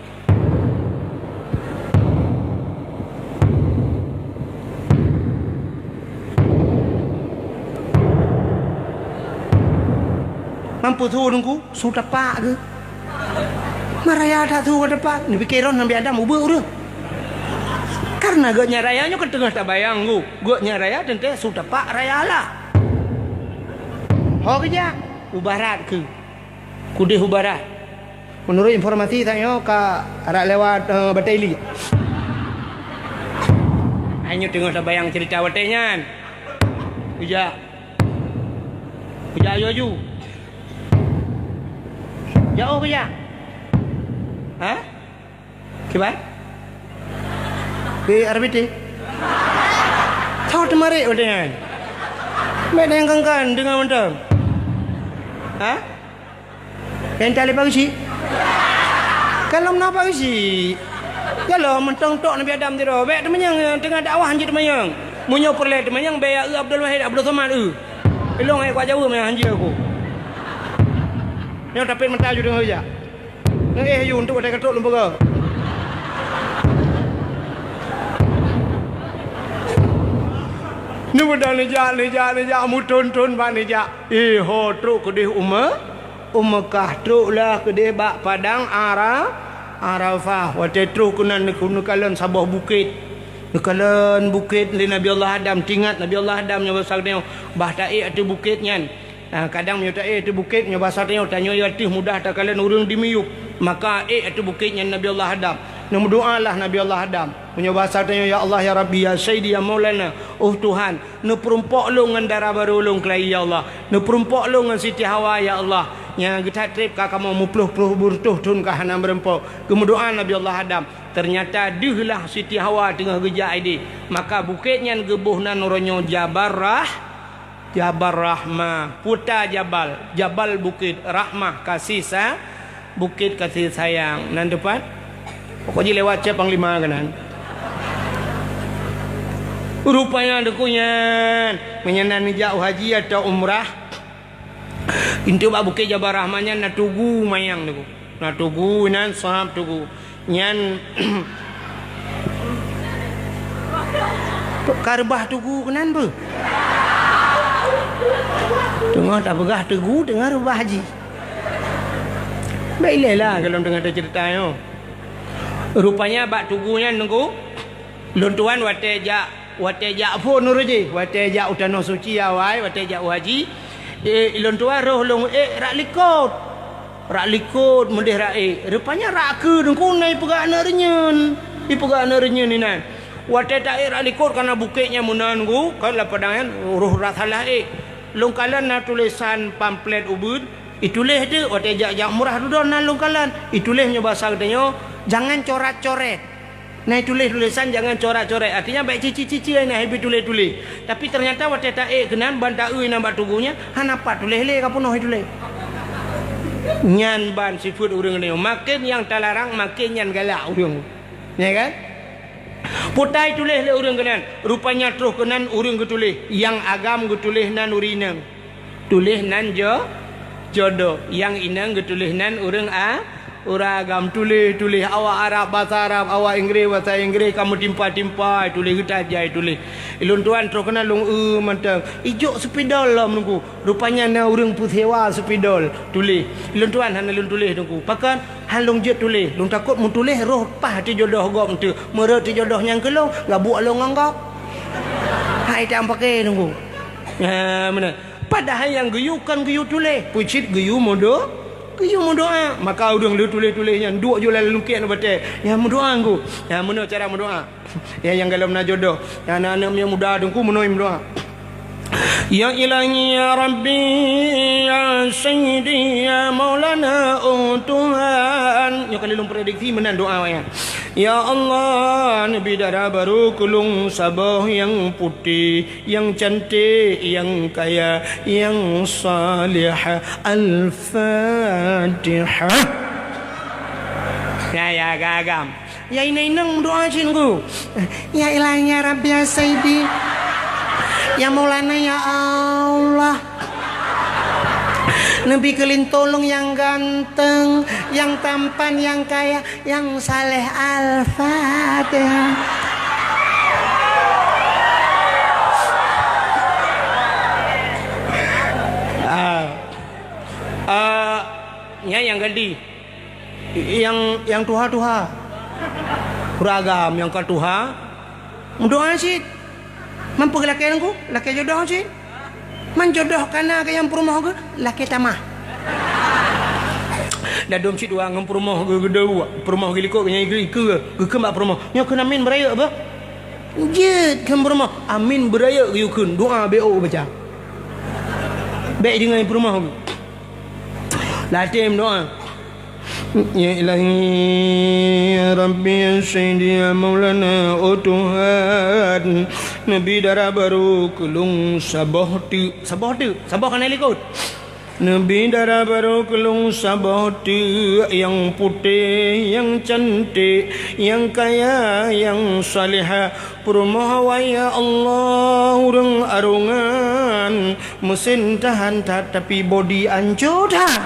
S2: Mampu tu nunggu sudah pak ke? Maraya tak tu ada pak. Ni pikiran Nabi Adam ubah udah. Karena gaknya rayanya ke tengah tak bayang ku. Gaknya raya tentu sudah pak raya lah. Ho kerja ubarat ke. Kudih ubarat. Menurut informasi saya ke arah lewat Bataili. Hanya tengah tak bayang cerita watenya. Kerja ayu. Jauh kerja. Ha? Kibat? Ke RBT? Tahu temari dengan. Mek yang kan dengan mantap. Ha? Yang tali pagi si? Kalau menapa si? Kalau mentong tok Nabi Adam tiro, mek temenyang tengah dakwah hanji temenyang. Munyo perle temenyang be Abdul Wahid Abdul Somad Elong ai kuat Jawa menyang hanji aku. Yang tapit mentah ju dengar aja. You untuk ada ketuk lembaga. Ni mudah nejak mutun ban nejak. Ho truk kedih Ummah truk lah kedih bak padang Arafah. Wate truk kunan kalan sabah bukit. Kalan bukit li Nabi Allah Adam tingat Nabi Allah Adam nya besar dia bah taik atu bukitnya. Kadang menyuta itu bukit nya basar dia tanya yati mudah tak kalian urang dimiyup. Maka itu bukitnya Nabi Allah Adam. Nak berdoalah Nabi Allah Adam. Punya bahasa tanya ya Allah ya Rabbi ya Sayyidi ya Maulana. Oh Tuhan, nu perumpok lu ngan darah baru lu kelai ya Allah. Nu perumpok lu ngan Siti Hawa ya Allah. Yang kita trip ka kamu mupluh-pluh burtuh tun ka hanam berempok. Kemudoan Nabi Allah Adam. Ternyata dihlah Siti Hawa tengah geja ini. Maka bukitnya gebuhna nuronyo Jabal Rahmah, Puta Jabal Bukit Rahmah kasih bukit kasih sayang. Nan depan pokoknya lewat ce panglima kanan. Rupanya dekunya menyenan jauh haji atau umrah. Intu ba bukit Jabal Rahmahnya na tugu mayang deku. Na tugu nan sahab tugu. Nyan karbah tugu kanan bu. Tengah tak pegah teguh dengar rubah haji. Baiklah kalau dengar cerita yo. Rupanya bak tugunya nunggu luntuan watejak phone nurji, watejak utano suci awai, watejak haji. Luntuan roh long rak likut mendeh rak. Rupanya rak ke nunggu nai pegak narenyen. Di pegak narenyen ni nan. Wate tak likut karena bukitnya munan ku kan la padangan ruh rathalah longkalan na tulisan pamflet ubud itulis tu wate jak murah dudon na longkalan itulisnya bahasa katanya jangan coret-coret. Nah tulis-tulisan jangan coret-coret. Artinya baik cici-cici na habis tulis-tulis. Tapi ternyata wate tak kenan banta nampak tubuhnya hanapa tulis le ka punoh tulis. Nyan ban sifat urang ni makin yang terlarang makin nyan galak urang. Ya kan? Putai tulis le urang kenan. Rupanya terus kenan urang getulis. Yang agam getulis nan urinang. Tulis nan jodoh. Yang inang getulis nan urang orang agam tulis awak Arab bahasa Arab, awak Inggeris bahasa Inggeris, kamu timpa tulis kita aja tulis. Ilun tuan terus kena long mantang. Ijuk sepidol lah menunggu. Rupanya na urang puthewa sepidol tulis. Ilun tuan han ilun tulis nunggu. Pakan han long jet tulis. Long takut mu tulis roh pah ti jodoh gop tu. Merot ti jodoh yang kelong gabuk long anggap. Hai tak pakai nunggu. Ha mana? Padahal yang geyu kan geyu tulis. Pucit geyu modo Kaya mendoa. Maka udang lu tulis-tulisnya duk jual lukit nak batal. Ya mendoa aku. Ya mana cara mendoa? Ya yang kalau nak jodoh. Ya anak-anak yang muda dengku mendoa. Ya ilahi ya Rabbi ya Sayyidi ya Maulana Tuhan. Ya kalau prediksi menan doa ya. Ya Allah, Nabi darah baru kulung sabah yang putih, yang cantik, yang kaya, yang salih. Al-Fatihah. Ya gagam. Ya ini nang doa cinku. Ya ilahi ya Rabbi ya Sayyidi ya Maulana ya Allah. Nabi kelin tolong yang ganteng, yang tampan, yang kaya, yang saleh. Al-Fatihah. Ya yang gadi, yang tuha beragam, yang katuha, mendoa sih, mampu laki aku, laki jodoh sih. Menjodoh kana ke yang perumah ke laki tamah. Dah dom sit dua ngam perumah ke gedau perumah ke likok nya ke mbak perumah nya kena amin beraya apa jet ke perumah amin beraya ke yukun doa bo baca baik dengan perumah ke latim doa. Ya ilahi ya Rabbi ya Sayyidi ya Maulana Tuhan. Nabi darah baru kelung sabah kena likut. Nabi darah baru kelung sabah yang putih, yang cantik, yang kaya, yang salihah. Perumah ya Allah urang arungan mesin tahan tapi body ancur dah.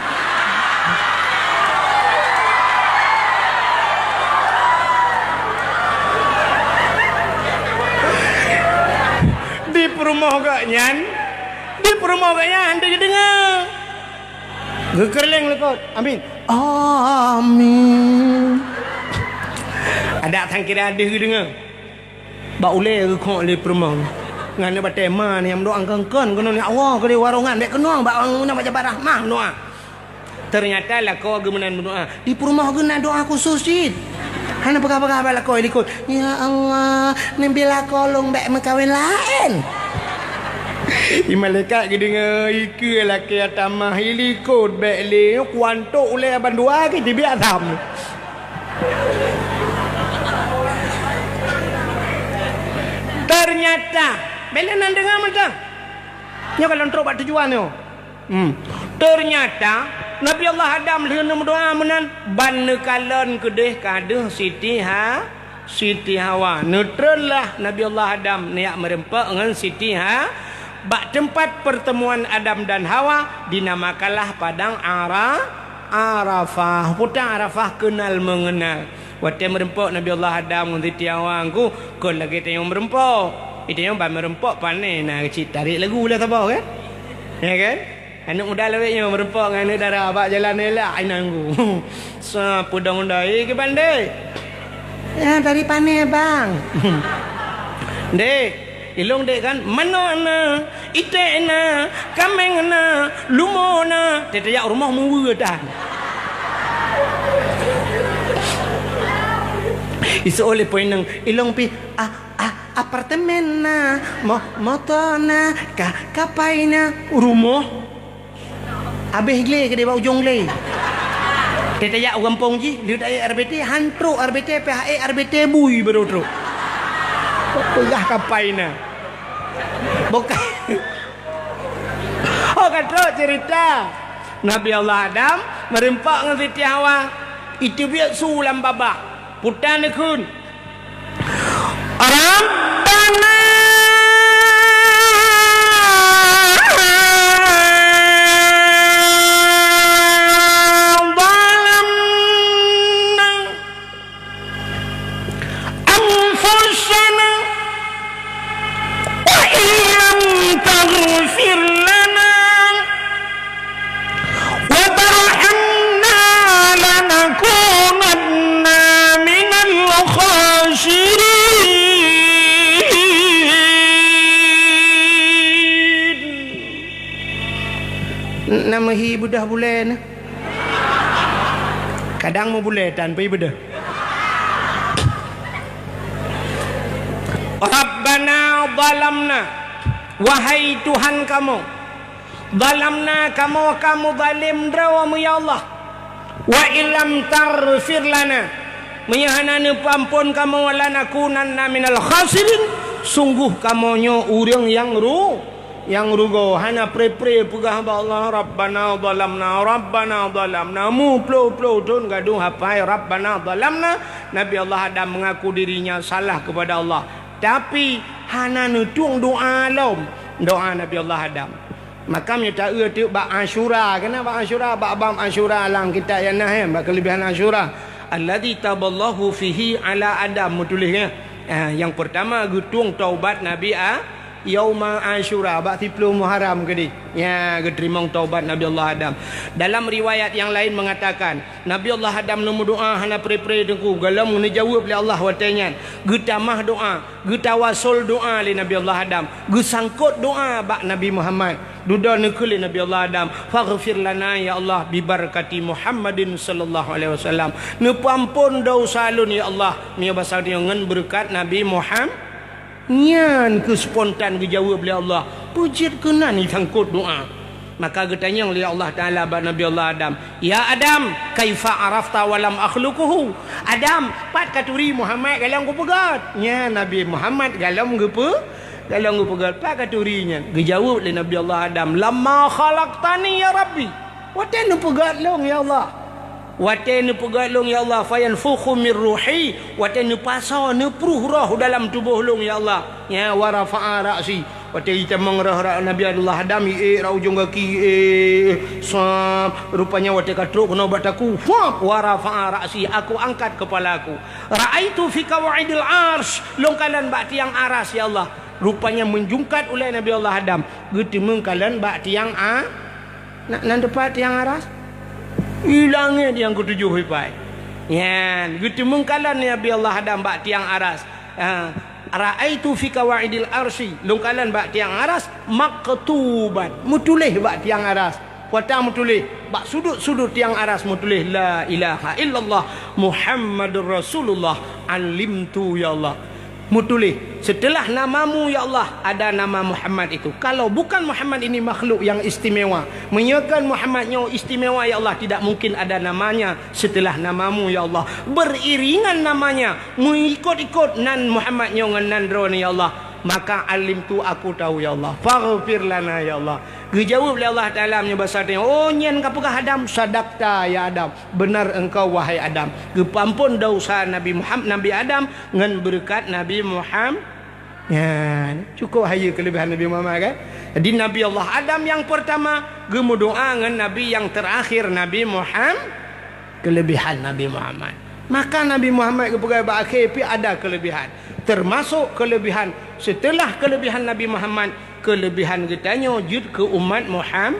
S2: Di perumah gaknya anda dengar gekerleng lekot amin amin ada tang kira ada dengar ba ule ke kok le perumah ngane ba tema ni am doang kengken kono ni Allah ke warungan dek kenong ba nak baca rahmah doa. Ternyata lah kau gemenan berdoa di perumah guna doa khusus sih. Hana pegah-pegah bala kau ikut. Ya Allah, nembila kolong bek mekawin lain. I malaikat ke dengar ike laki atamah ilikut bek le kuantuk oleh abang dua ke tibi atam. Ternyata bela nan dengar macam. Nya kalau teruk buat tujuan tu. Ternyata Nabi Allah Adam hendak berdoa menan ban nekalan kedeh kaduh Siti Hawa. Neutral lah Nabi Allah Adam niat merempak dengan Siti bak tempat pertemuan Adam dan Hawa dinamakanlah padang Arafah. Putang Arafah kenal mengenal. Waktu merempak Nabi Allah Adam dengan Siti Hawa ku kon lagi tengok merempak. Itu yang ban merempak panen nak kecil tarik lagu lah tabah kan? Ya kan? Anak muda leweknya merempak dengan anak darah abak jalan elak inangku. Sa pudang undai ke pandai. Ya dari panen bang. Dek, ilung dek kan manona, itena, kamengna, lumona, tetayak rumah muwe dah. Isu oleh poin nang ilung pi apartemen na, motor na, kapay na, rumah. Habis gile ke dia bawa ujung gile. Dia tanya orang kampung je, dia tak RBT, hantruk RBT, PHA RBT bui baru-baru. Pegah kapay na. Bukan. Oh kata cerita Nabi Allah Adam merempak dengan Siti Hawa. Itu biar sulam babak putan kun Rabbana zalamna anfusana wa illam taghfir lana wa tarhamna lanakunanna minal khasirin. Nama hi budah bulan. Kadang mau bulan tanpa ibadah. Rabbana zalamna, wahai Tuhan kamu, zalamna kamu zalim drawamu ya Allah. Wa illam tarfir lana, menyahanana pampun kamu walanakunanna minal khasirin. Sungguh kamonyo urang yang rugo hana pre-pre pegah Allah Rabbana zalamna mu plo tun gaduh hapai Rabbana zalamna. Nabi Allah Adam mengaku dirinya salah kepada Allah, tapi hana nutung doa Nabi Allah Adam. Maka minta tu bak Asyura. Kenapa Asyura? Bak abam Asyura lang kita yang nah bak kelebihan Asyura. Alladzi taballahu fihi ala Adam tulisnya. Yang pertama gutung taubat Nabi Yauma Asyura bak 30 Muharram ke di. Ya, geterimong taubat Nabi Allah Adam. Dalam riwayat yang lain mengatakan Nabi Allah Adam nombor doa hana pre-pre dengku galam ngene jawab oleh Allah watanya. Getamah doa, getawasul doa li Nabi Allah Adam. Gesangkut doa bak Nabi Muhammad. Duda nekuli Nabi Allah Adam, faghfir lana ya Allah bi barakati Muhammadin sallallahu alaihi wasallam. Nepampun dosa lun ya Allah. Mia basal ngan berkat Nabi Muhammad. Nyan ke spontan ke jawab oleh Allah. Pujit kena ni sangkut doa. Maka getanya oleh Allah Ta'ala bak Nabi Allah Adam, ya Adam kaifa arafta walam akhluquhu. Adam pat katuri Muhammad galang ku pegat. Nya Nabi Muhammad galang ku pegat pak katurinya. Gejawab oleh Nabi Allah Adam, lamma khalaqtani ya Rabbi. Waten pegat long ya Allah. Waten pegat long ya Allah, fayanfukhu min ruhi. Waten pasa nepruh roh dalam tubuh long ya Allah. Ya wa rafa'a ra'si. Waten kita mengrah Nabi Allah Adam ra ujung kaki rupanya waten katruk kena bataku. Wa rafa'a ra'si, aku angkat kepalaku. Ra'aitu fi qawaidil arsh, longkalan bak tiang aras ya Allah. Rupanya menjungkat oleh Nabi Allah Adam. Getemeng kalan bak tiang nak tepat tiang aras. Hilangnya yang ketujuh hipai. Ya, getemeng kalan Nabi Allah Adam bak tiang aras. Ra'aitu fi qawaidil arsy, longkalan bak tiang aras maktuban. Mutulih bak tiang aras. Watang mutulih bak sudut-sudut tiang aras mutulih la ilaha illallah Muhammadur Rasulullah alimtu ya Allah. Mutulih setelah namamu ya Allah ada nama Muhammad itu. Kalau bukan Muhammad ini makhluk yang istimewa, menyakan Muhammadnya istimewa ya Allah, tidak mungkin ada namanya setelah namamu ya Allah. Beriringan namanya, mengikut-ikut nan Muhammadnya dengan nan drone ya Allah. Maka alim tu aku tahu ya Allah. Faghfir lana ya Allah. Dijawab oleh Allah Ta'ala menyebasarnya, oh nyen kapukah Adam? Sadaqta ya Adam, benar engkau wahai Adam. Gepampun dosa Nabi Muhammad, Nabi Adam dengan berkat Nabi Muhammad. Ya, cukup hanya kelebihan Nabi Muhammad kan. Jadi Nabi Allah Adam yang pertama, gemu doa dengan Nabi yang terakhir Nabi Muhammad. Kelebihan Nabi Muhammad. Maka Nabi Muhammad kepada akhir ada kelebihan. Termasuk kelebihan setelah kelebihan Nabi Muhammad, kelebihan kitanya jud ke umat Muhammad.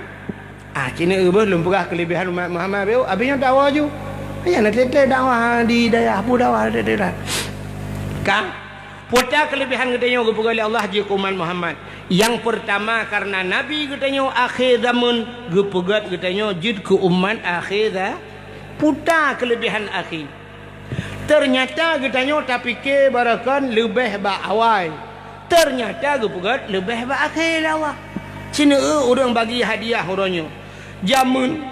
S2: Cina belum pernah kelebihan umat Muhammad. Habisnya dakwah ju. Ya nak tetap dakwah di daerah apa dakwah daerah. Kan? Putar kelebihan kitanya kepada Allah jud ke umat Muhammad. Yang pertama karena Nabi kitanya akhir zaman, gepegat kitanya jud ke umat akhir dah. Putar kelebihan akhir. Ternyata katanya tak fikir barakan lebih bak awal. Ternyata gepegat lebih bak akhir awak. Cina orang bagi hadiah orangnya. Jamun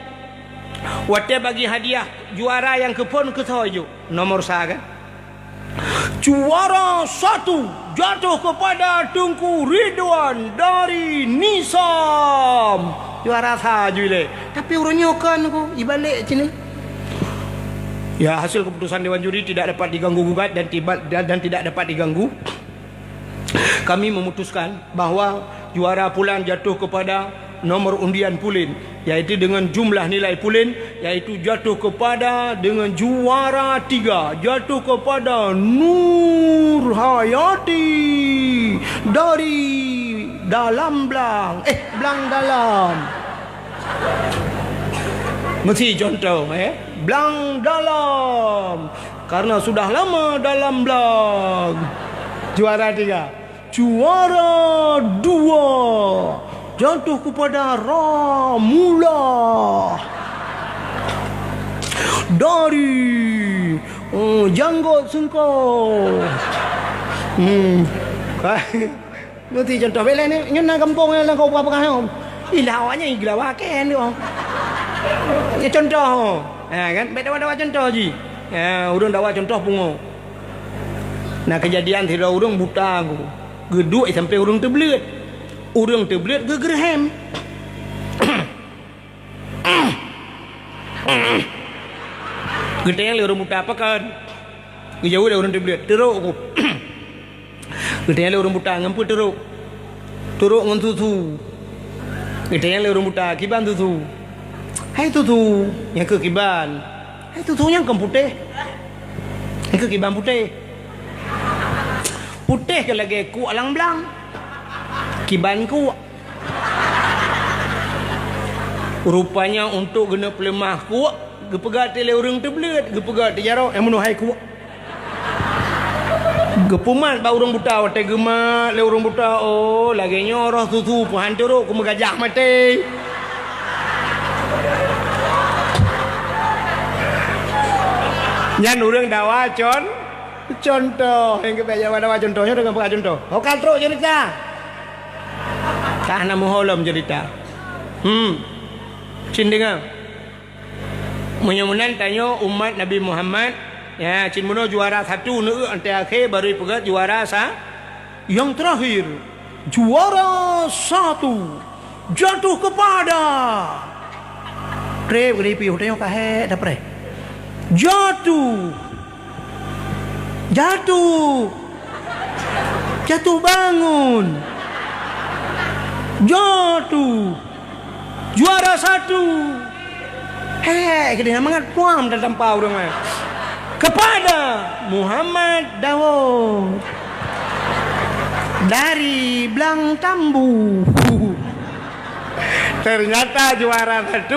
S2: wate bagi hadiah juara yang kepon ketujuh nomor saya. Juara 1 jatuh kepada Tunku Ridwan dari Nisam. Juara saja le. Tapi orangnya kan aku ibalik sini. Ya, hasil keputusan Dewan Juri tidak dapat diganggu gugat dan tidak dapat diganggu. Kami memutuskan bahawa juara pulan jatuh kepada nomor undian pulin, iaitu dengan jumlah nilai pulin, iaitu jatuh kepada dengan juara 3 jatuh kepada Nur Hayati dari Dalam Blang Dalam. Mesti contoh Blang Dalam, karena sudah lama dalam Blang. Juara 3. Juara 2 jatuh kepada Ramula dari Janggut Sengkau. Nanti contoh bela ni nyuna kampung yang kau apa kan? Ilah awaknya gila waken tu. Ya contoh. Kan baik dawa contoh je. Urang dawa contoh pungo. Nah kejadian tidak urang buta aku. Geduk sampai urang terbelit. Urang terbelit ke gerham. Gede yang urang buta apa kan? Jauh dah urang terbelit. Teruk aku. Gede yang urang buta ngampu teruk. Teruk ngan susu. Gede yang urang buta kiban susu. Hai tutu yang ke kiban. Hai tutu yang putih. Yang ke kiban putih. Putih ke lagi ku alang belang. Kiban ku. Rupanya untuk guna pelemah ku, gepegat tele urang terbelit, gepegat terjarok yang menuhai ku. Gepumat ba urang buta wate gemak le urang buta. Oh, lagi nyoroh tutu puhan teruk ku megajah mati. Nyan urang dawa contoh yang kebaca dawa contohnya dengan buka contoh. Oh kaltruk cerita. Kah nama holam cerita. Cin dengar. Menyamunan tanya umat Nabi Muhammad. Ya, cin muno juara 1 nu antara akhir baru pegat juara yang terakhir. Juara 1 jatuh kepada Trep kali piu tengok kah dah pre. Jatuh bangun, jatuh juara 1. Kena mangat puam dalam pau dong kepada Muhammad Dawud dari Blang Tambu. Ternyata juara 1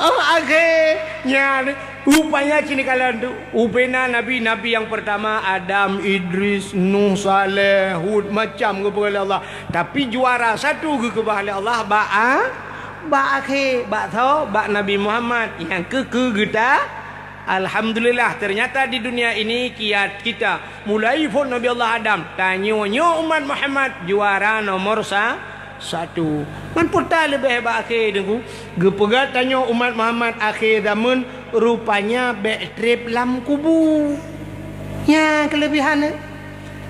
S2: akhirnya rupanya cini kalian tu upena nabi-nabi yang pertama Adam, Idris, Nuh, Saleh, Hud macam kepada Allah. Tapi juara 1 kepada Allah akhir Nabi Muhammad yang ke kita. Alhamdulillah ternyata di dunia ini kiat kita mulai pun Nabi Allah Adam tanya umat Muhammad juara nomor 1. Man putar lebih hebat akhir dengku. Gepegat tanya umat Muhammad akhir zaman rupanya backtrip lam kubu. Ya kelebihan.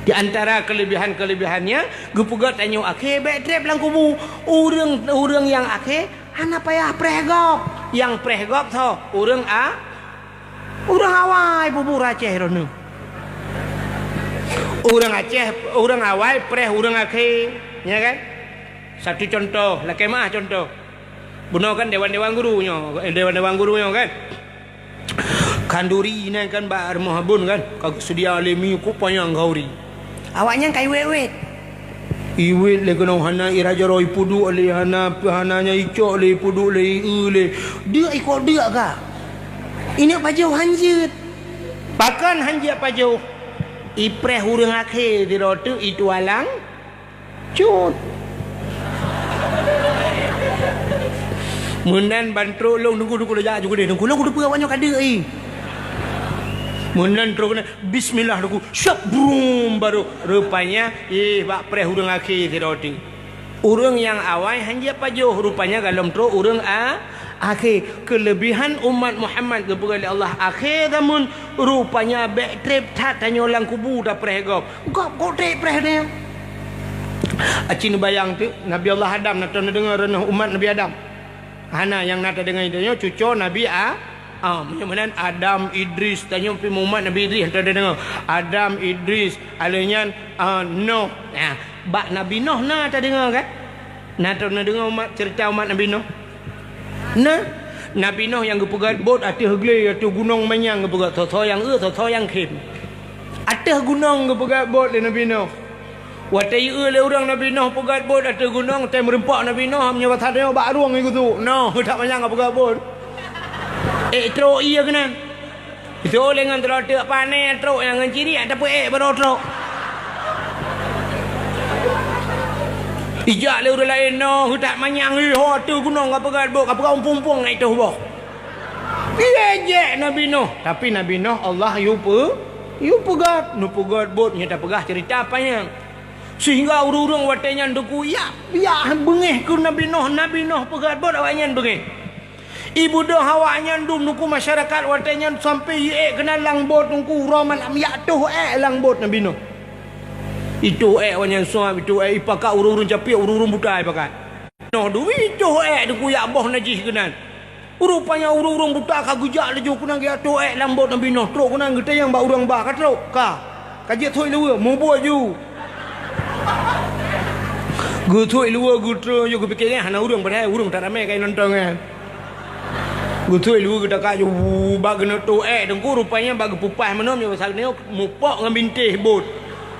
S2: Di antara kelebihannya gepegat tanya akhir backtrip lam kubu. Urang yang akhir hana payah prehgop. Yang prehgop tho urang awai bubur Aceh rono. Urang Aceh, urang awai preh urang akhir, ya kan? Satu contoh, lah kemah contoh. Benar kan dewan-dewan gurunya kan. Kanduri ni kan ba Muhabun kan. Kau sedia alimi ku payang gauri. Awaknya kai wet. Iwit le kena hana iraja roi pudu le hananya icok le pudu le. Dia ikut dia ka. Ini pajau hanjit. Pakan hanjit pajau. Ipreh urang akhir di rotu itu alang cut. Menan bantro long nunggu lejak juga deh. Nunggu depa awaknya kada Munan terus kena bismillah aku syap brum baru rupanya bak preh urang akhir tiroti. Urang yang awal hanya pajuh rupanya galom terus urang akhir. Kelebihan umat Muhammad kepada Allah akhir namun rupanya bek trip tat tanya orang kubu dah preh gop trip preh dia. Acin bayang tu Nabi Allah Adam nak dengar renah umat Nabi Adam. Hana yang nak dengar dia cucu Nabi Mudah-mudahan Adam Idris tanya pergi Muhammad Nabi Idris tak ada dengar Adam Idris alanya Noh bak Nabi Noh nak tak dengar kan nak dengar cerita umat Nabi Noh Nabi Noh yang kepegat bot atas heglai atas gunung manyang kepegat so yang yang kem atas gunung kepegat bot di Nabi Noh watai le orang Nabi Noh pegat bot atas gunung tai merempak Nabi Noh menyebut hadanya bak ruang itu tu tak manyang kepegat bot truk iya kena itu dengan terlalu panen truk yang ciri ada pun baru truk ijak le orang lain tak manyang tu gunung apa gadbok apa umpung naik tu boh je Nabi Nuh tapi Nabi Nuh Allah you pegat bot nya tak pegah cerita apanya sehingga urung-urung watenya nduku ya bengih ku Nabi Nuh pegat bot awaknya bengih ibu dah hawanya ndum nuku masyarakat watanya sampai kena langbot nuku roman am ya tuh langbot Nabi Nuh itu wanya suam itu ipaka urung-urung capi urung-urung budai pakai noh duwi itu nuku ya boh najis kenan rupanya urung-urung buta kagujak lejo kunang ya tuh langbot Nabi Nuh truk kunang gede yang ba urang ba katruk kajet thoi lewa mo buat ju gu thoi lewa gu tro yo gu pikir hana urang padai urang tak ramai kai nonton kan gutui lu kita kaju bagna tu dengku rupanya bagi pupas menom yo pasal ni mupok ngan bintih bot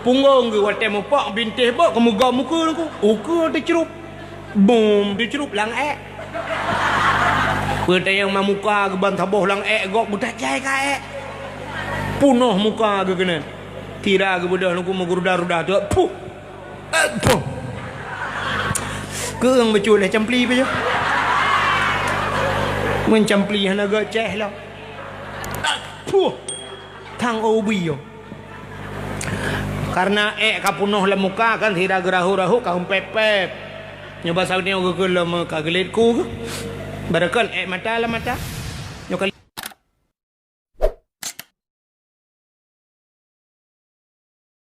S2: punggung ke wate mupok bintih bot kemuga muka dengku uka dicerup bom dicerup lang peta yang mamuka ke ban taboh lang gok budak jai ka punoh muka ke kena tira ke budak dengku meguruda-ruda tu puh keung becul campli pe je mencampli hanaga ceh lah thang obi yo karena kapunoh la muka kan tira gerahu-rahu ka pepep nyoba saudi ke lama ka gelitku barakan mata la mata nyo